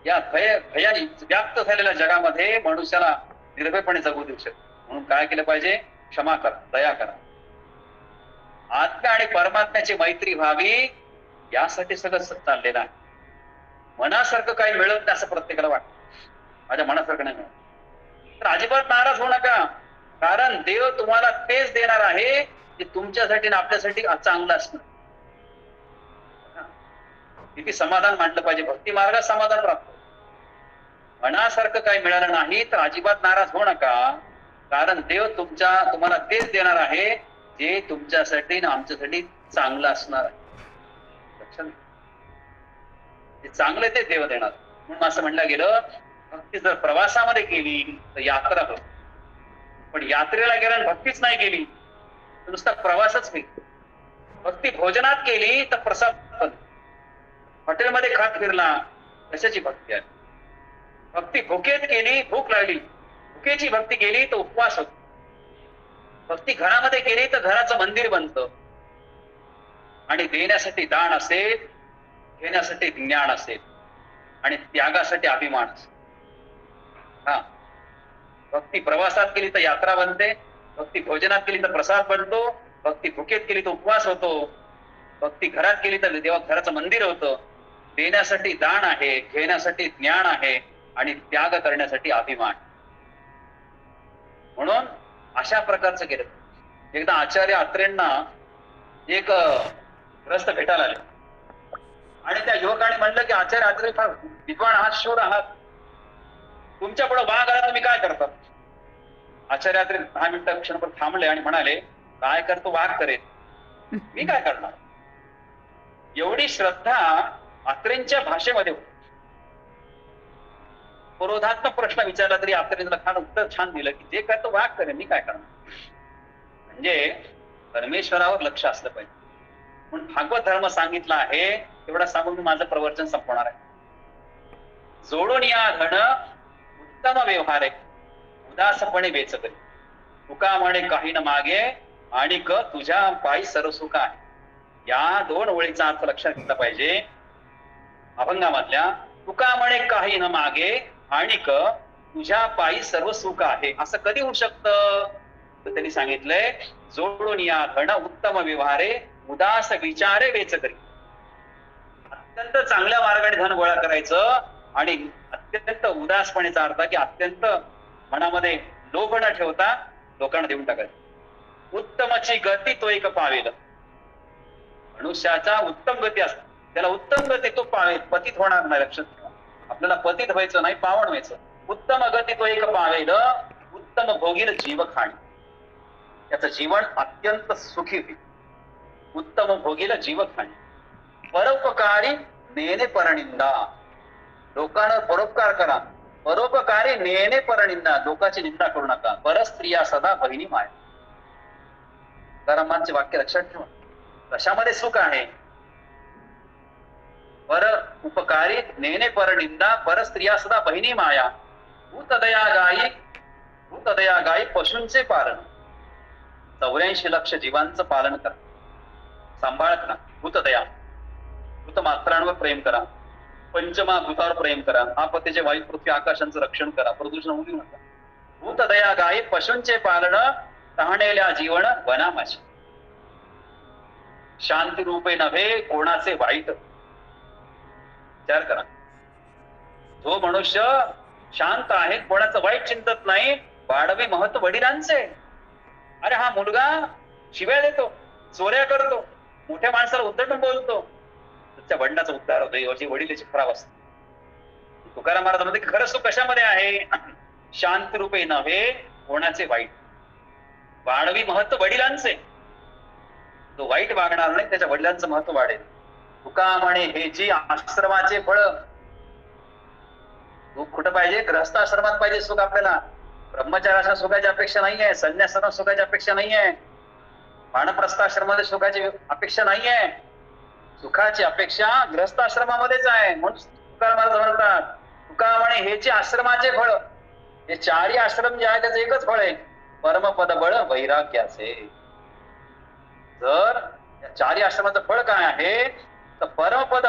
या भयाने व्याप्त झालेल्या जगामध्ये मनुष्याला निर्भयपणे जगू देऊ शकतो. म्हणून काय केलं पाहिजे? क्षमा करा, दया करा. आत्मा आणि परमात्म्याची मैत्री व्हावी यासाठी सगळं चाललेलं आहे. मनासारखं काही मिळत नाही असं प्रत्येकाला वाटतं. माझ्या मनासारखं नाही मिळत तर अजिबात नाराज होऊ नका, कारण देव तुम्हाला तेच देणार आहे जे तुमच्यासाठी आणि आपल्यासाठी चांगलं असणार. किती समाधान मांडलं पाहिजे. भक्ती मार्गात समाधान प्राप्त. मनासारखं काही मिळालं नाही तर अजिबात नाराज होऊ नका, कारण देव तुम्हाला तेच देणार आहे जे तुमच्यासाठी आणि आमच्यासाठी चांगलं असणार आहे. जे चांगलं ते देव देणार. म्हणून असं म्हणलं गेलं, भक्ती जर प्रवासामध्ये केली तर यात्रा होती, पण यात्रेला गेल्याने भक्तीच नाही केली तर नुसता प्रवासच होईल. भक्ती भोजनात केली तर प्रसाद पण. हॉटेलमध्ये खात फिरला कशाची भक्ती आहे. भक्ती भुकेत केली, भूक लागली, भुकेची भक्ती केली तर उपवास होतो. भक्ती घरामध्ये केली तर घराचं मंदिर बनतं. आणि देण्यासाठी दान असेल, घेण्यासाठी ज्ञान असेल, आणि त्यागासाठी अभिमान असेल. हा, भक्ती प्रवासात केली तर यात्रा बनते, भक्ती भोजनात केली तर प्रसाद बनतो, भक्ती भुकेत केली तर उपवास होतो, भक्ती घरात केली तर देवा घराचं मंदिर होतं. देण्यासाठी दान आहे, घेण्यासाठी ज्ञान आहे, आणि त्याग करण्यासाठी अभिमान. म्हणून अशा प्रकारचं केलं. एकदा आचार्य अत्रेंना एक ग्रस्त भेटायला आले. आणि त्या युवकाने म्हणलं की आचार्य आचार्य फार विद्वान आहात, शूर आहात, तुमच्या पुढे वाघ आला तुम्ही काय करतात? आचार्य आचार्य 10 मिनिटं क्षणभर थांबले आणि म्हणाले, काय करतो वाघ करेल, मी काय करणार? एवढी श्रद्धा आत्रेंच्या भाषेमध्ये होती. विरोधात्मक प्रश्न विचारला तरी आत्रेंना छान उत्तर छान दिलं की जे करतो वाघ करेल, मी काय करणार? म्हणजे परमेश्वरावर लक्ष असलं पाहिजे. म्हणून भागवत धर्म सांगितला आहे, तेवढा सांगून मी माझं प्रवचन संपवणार आहे. जोडून या धन उत्तम व्यवहार आहे, उदासपणे वेच करी. तुका म्हणे काही न मागे आणि क तुझ्या पायी सर्व सुख आहे. या 2 ओळीचा अर्थ लक्षात घेतला पाहिजे. अभंगामधल्या तुका म्हणे काही न मागे आणि क तुझ्या पायी सर्व सुख आहे, असं कधी होऊ शकतं? तर त्यांनी सांगितलंय, जोडून या धन उत्तम व्यवहारे उदास विचारे वेच करी. अत्यंत चांगल्या मार्गाने धन गोळा करायचं आणि अत्यंत उदासपणेचा अर्थ की अत्यंत मनामध्ये लोभ न ठेवता लोकांना देऊन टाकायचं. उत्तमाची गती तो एक पावेल. मनुष्याचा उत्तम गती असते, त्याला उत्तम गती तो पावेल, पतित होणार नाही. लक्षात ठेवा, आपल्याला पतित व्हायचं नाही, पावन व्हायचं. उत्तम गती तो एक पावेल, उत्तम भोगील जीव खाणी. त्याचं जीवन अत्यंत सुखी होईल. उत्तम भोगील जीव खाणी. परोपकारी नेने परनिंदा. लोकांना परोपकार करा. परोपकारी नेने परनिंदा. लोकांची निंदा करू नका. परस्त्रिया सदा बहिणी माय. तुकारामांचे वाक्य लक्षात ठेवा. कशामध्ये सुख आहे? पर उपकारी नेने परनिंदा. परस्त्रिया सदा बहिणी माया. भूतदया गायी पशूंचे पालन. 84 लक्ष जीवांचं पालन करा, सांभाळ करा. भूतदया, भूतमात्रांवर प्रेम करा. पंचमहाभूतावर प्रेम करा. आपत्तीचे वायू पृथ्वी आकाशांचं रक्षण करा. प्रदूषण होऊ देऊ नका. भूतदया गायी पशूंचे पालन. तहानेल्या जीवन वनामाशी. शांती रूपे नव्हे कोणाचे वाईट. विचार करा, जो मनुष्य शांत आहे, कोणाचं वाईट चिंतत नाही, वाढवे महत्व वडिलांचे. अरे हा मुलगा शिव्या देतो, चोऱ्या करतो, मोठ्या माणसाला उद्धटून बोलतो, त्याच्या वडिलांचा उद्धार होतो. याची वडिलाची खराब असते. तुकाराम महाराज म्हणते खरं सुख कशामध्ये आहे? शांत रूपे नव्हे कोणाचे वाईट. वाढवी महत्व वडिलांचे. तो वाईट वागणार नाही, त्याच्या वडिलांचं महत्व वाढेल. तुका म्हणे हे जी आश्रमाचे फळ. सुख कुठं पाहिजे? ग्रहस्थाश्रमात पाहिजे सुख आपल्याला. ब्रह्मचाराच्या सुखाची अपेक्षा नाहीये, संन्यासाच्या सुखाची अपेक्षा नाहीये, वानप्रस्थाश्रमामध्ये सुखाची अपेक्षा नाहीये. सुखाची अपेक्षा ग्रहस्थाश्रमामध्येच आहे. म्हणून तुकाराम महाराज म्हणतात, तुका म्हणे हे जे आश्रमाचे फळ. हे 4ही आश्रम जे आहे त्याचं एकच फळ आहे, परमपद बळ वैराग्याचे. जर या 4ही आश्रमाचं फळ काय आहे तर परमपद,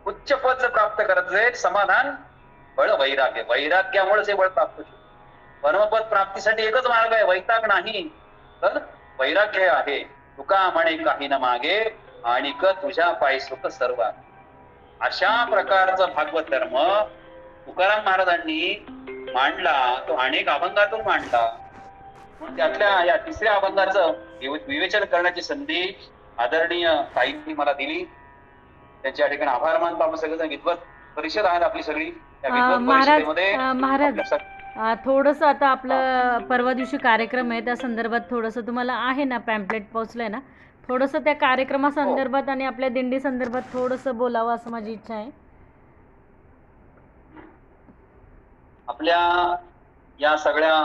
उच्च पद प्राप्त करायचे, समाधान, बळ वैराग्य. वैराग्यामुळेच हे बळ प्राप्त होते. परमपद प्राप्तीसाठी एकच मार्ग आहे, वैताग नाही, तर वैराग्य आहे. तुका म्हणे काही न मागे आणि क तुझ्या पायी सुख सर्व. अशा प्रकारचा भागवत धर्म तुकाराम महाराजांनी मांडला. तो अनेक अभंगातून मांडला. त्यातल्या या 3ऱ्या अभंगाचं विवेचन करण्याची संधी आदरणीय ताईंनी मला दिली. त्यांच्या ठिकाणी आभार मानतो. आपण सगळेजण विद्वत परिषद आहे आपली सगळी. महाराज थोडस आता आपलं परवा दिवशी कार्यक्रम आहे, त्या संदर्भात थोडस तुम्हाला आहे ना पॅम्पलेट पोहोचलंय ना, थोडस त्या कार्यक्रमासंदर्भात आणि आपल्या दिंडी संदर्भात थोडस बोलावं असं माझी इच्छा आहे. आपल्या या सगळ्या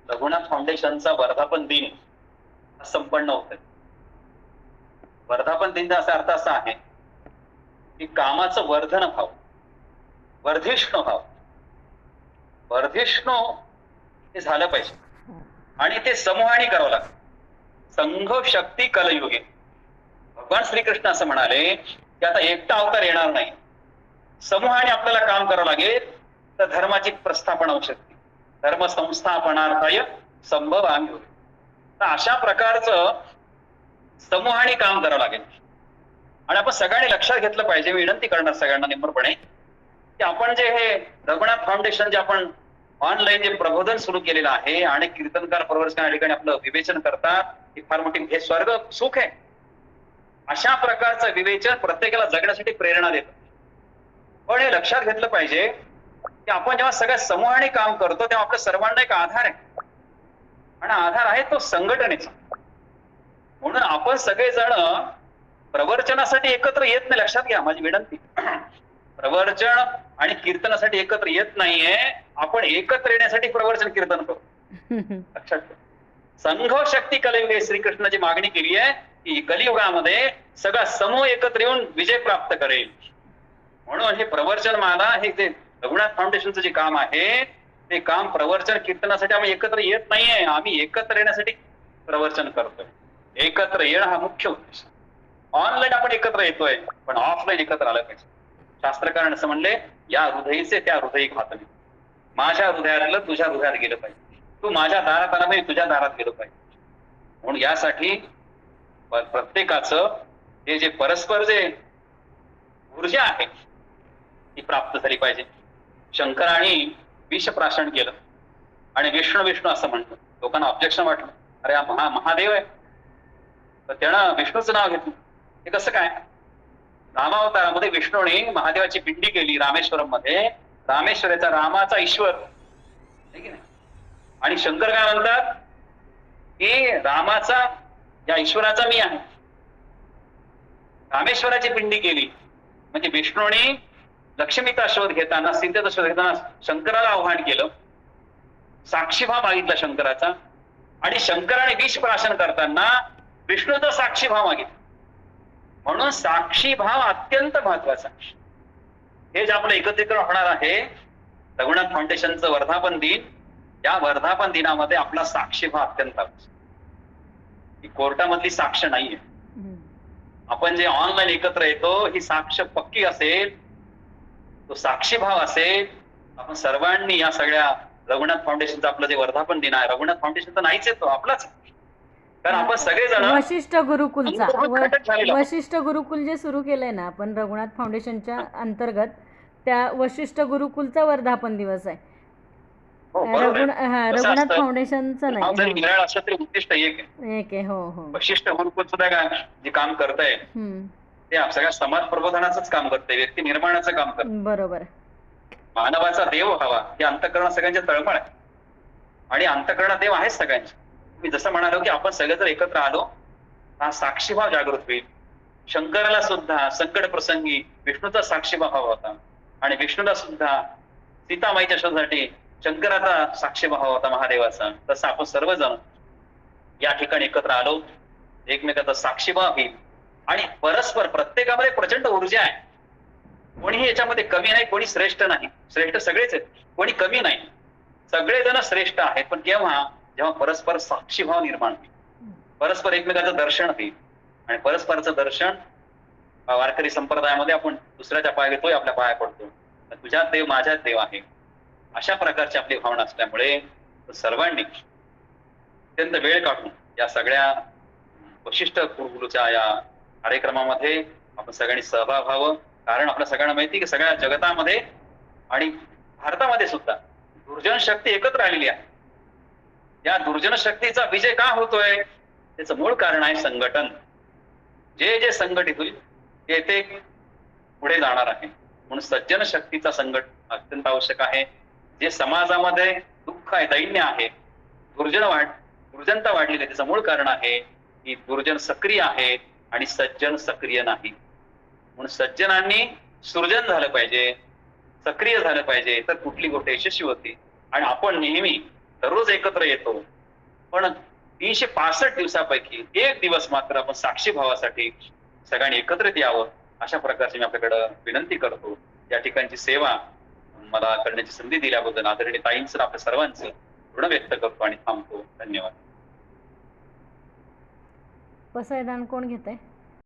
रघुनाथ फाउंडेशनचा वर्धापन दिन संपन्न होतोय. वर्धापन दिन असा अर्थ असा आहे की कामाचं वर्धन व्हावं, वर्धिष्णू व्हावं. वर्धिष्णू हे झालं पाहिजे आणि ते समूहाने करावं लागतं. संघ शक्ती कलयुगे. भगवान श्रीकृष्ण असं म्हणाले की आता एकटा अवतार येणार नाही, समूहाने आपल्याला काम करावं लागेल तर धर्माची प्रस्थापना होऊ शकते. धर्म संस्थापनार्थाय संभवामी होते. तर अशा प्रकारचं समूहाने काम करावं लागेल. आणि आपण सगळ्यांनी लक्षात घेतलं पाहिजे. मी विनंती करणार सगळ्यांना निम्रपणे की आपण जे हे रघुनाथ फाउंडेशन जे आपण ऑनलाईन जे प्रबोधन सुरू केलेलं आहे, आणि कीर्तनकार प्रवर्तन या ठिकाणी आपलं विवेचन करतात, ही फार मोठी हे स्वर्ग सुख आहे. अशा प्रकारचं विवेचन प्रत्येकाला जगण्यासाठी प्रेरणा देतं. पण हे लक्षात घेतलं पाहिजे की आपण जेव्हा सगळ्या समूहाने काम करतो तेव्हा आपल्या सर्वांना एक आधार आहे, आणि आधार आहे तो संघटनेचा. म्हणून आपण सगळेजण प्रवचनासाठी एकत्र येत नाही. लक्षात घ्या माझी विनंती. प्रवचन आणि कीर्तनासाठी एकत्र येत नाहीये, आपण एकत्र येण्यासाठी प्रवचन कीर्तन करतो. लक्षात घ्या. संघ शक्ती कलियुगे श्रीकृष्णाची मागणी केली आहे की कलियुगामध्ये सगळा समूह एकत्र येऊन विजय प्राप्त करेल. म्हणून हे प्रवचनमाला, हे जे रघुनाथ फाउंडेशनचं जे काम आहे ते काम प्रवचन कीर्तनासाठी आम्ही एकत्र येत नाहीये, आम्ही एकत्र येण्यासाठी प्रवचन करतोय. एकत्र येणं हा मुख्य उद्देश. ऑनलाईन आपण एकत्र येतोय, पण ऑफलाईन एकत्र आलं पाहिजे. शास्त्रकारांनी असं म्हणले, या हृदयीचे त्या हृदयी घातले. माझ्या हृदयातलं तुझ्या हृदयात गेलं पाहिजे, तू माझ्या दारात आला पाहिजे, तुझ्या दारात गेलं पाहिजे. म्हणून यासाठी प्रत्येकाचं हे जे परस्पर जे ऊर्जा आहे ती प्राप्त झाली पाहिजे. शंकराने विषप्राशन केलं आणि विष्णू विष्णू असं म्हणलं. लोकांना ऑब्जेक्शन वाटलं, अरे हा महादेव आहे, तर त्यानं विष्णूचं नाव घेतलं. हे कसं काय? रामावतारामध्ये विष्णूने महादेवाची पिंडी केली रामेश्वरम मध्ये. रामेश्वराचा रामाचा ईश्वर आहे की नाही, आणि शंकर काय म्हणतात की रामाचा या ईश्वराचा मी आहे. रामेश्वराची पिंडी केली म्हणजे विष्णूने लक्ष्मीचा शोध घेताना, सीतेचा शोध घेताना शंकराला आव्हान केलं, साक्षीभाव मागितला शंकराचा, आणि शंकराने विषप्राशन करताना विष्णूचा साक्षीभाव मागितला. म्हणून साक्षीभाव अत्यंत महत्वाचा. हे जे आपलं एकत्रीकरण होणार आहे रघुनाथ फाउंडेशनचं वर्धापन दिन, या वर्धापन दिनामध्ये आपला साक्षीभाव अत्यंत आवश्यक. ही कोर्टामधली साक्ष नाहीये. आपण जे ऑनलाईन एकत्र येतो ही साक्ष पक्की असेल, तो साक्षीभाव असेल. आपण सर्वांनी या सगळ्या रघुनाथ फाउंडेशनचं आपलं जे वर्धापन दिन आहे, रघुनाथ फाउंडेशनचा नाहीच आहे, तो आपलाच. कारण आपण सगळेजण वशिष्ठ गुरुकुलचा घटक झालेलो. वशिष्ठ गुरुकुल जे सुरू केलंय ना आपण रघुनाथ फाउंडेशनच्या अंतर्गत, त्या वशिष्ठ गुरुकुलचा वर्धापन दिवस आहे. हो, बरोबर आहे. कसं रघुनाथ असतं, फाउंडेशनचं नाव जरी नाही. निराळ असलं तरी उद्दिष्ट एक आहे. एक आहे. हो हो. वशिष्ठ गुरुकुल सुद्धा काय जे काम करतंय ते सगळ्या समाज प्रबोधनाचंच काम करतंय, व्यक्ती निर्माणाचं काम करतंय. बरोबर. मानवाचा देव व्हावा हे अंतःकरणात सगळ्यांच्या तळमळ आहे, आणि अंतःकरणात देव आहेच सगळ्यांचे. मी जसं म्हणालो की आपण सगळे जर एकत्र आलो हा साक्षीभाव जागृत होईल. शंकराला सुद्धा संकट प्रसंगी विष्णूचा साक्षीभाव होता, आणि विष्णूला सुद्धा सीतामाईच्या शोधासाठी शंकराचा साक्षीभाव होता महादेवाचा. तसं आपण सर्वजण या ठिकाणी एकत्र आलो, एकमेकाचा साक्षीभाव होईल, आणि परस्पर प्रत्येकामध्ये प्रचंड ऊर्जा आहे. कोणीही याच्यामध्ये कमी नाही, कोणी श्रेष्ठ नाही. श्रेष्ठ सगळेच आहेत, कोणी कमी नाही. सगळेजण श्रेष्ठ आहेत. पण केव्हा? जेव्हा परस्पर साक्षीभाव निर्माण होईल, परस्पर एकमेकाचं दर्शन होईल. आणि परस्पराचं दर्शन वारकरी संप्रदायामध्ये आपण दुसऱ्याच्या पाया घेतोय, आपल्या पाया पडतो. तुझ्यात देव माझ्यात देव आहे, अशा प्रकारची आपली भावना असल्यामुळे सर्वांनी अत्यंत वेळ काढून या सगळ्या वशिष्ठ गुरुकुलच्या या कार्यक्रमामध्ये आपण सगळ्यांनी सहभाग व्हावं. कारण आपल्या सगळ्यांना माहिती की सगळ्या जगतामध्ये आणि भारतामध्ये सुद्धा दुर्जन शक्ती एकत्र आलेली आहे. या दुर्जन शक्तीचा विजय का होतोय? त्याचं मूळ कारण आहे संघटन. जे जे संघटित होईल ते पुढे जाणार आहे. म्हणून सज्जन शक्तीचा संघट अत्यंत आवश्यक आहे. जे समाजामध्ये दुःख आहे, दैन्य आहे, दुर्जनता वाढलेली आहे, त्याचं मूळ कारण आहे की दुर्जन सक्रिय आहे आणि सज्जन सक्रिय नाही. म्हणून सज्जनांनी सृजन झालं पाहिजे, सक्रिय झालं पाहिजे, तर कुठली गोष्ट यशस्वी होती. आणि आपण नेहमी दररोज एकत्र येतो, पण 365 दिवसापैकी एक दिवस मात्र आपण साक्षी भावासाठी सगळ्यांनी एकत्रित यावं, अशा प्रकारची मी आपल्याकडे विनंती करतो. या ठिकाणची सेवा मला करण्याची संधी दिल्याबद्दल आदरणीय ताईंचं आपल्या सर्वांचं ऋण व्यक्त करतो आणि थांबतो. धन्यवाद. पसायदान कोण घेत आहे?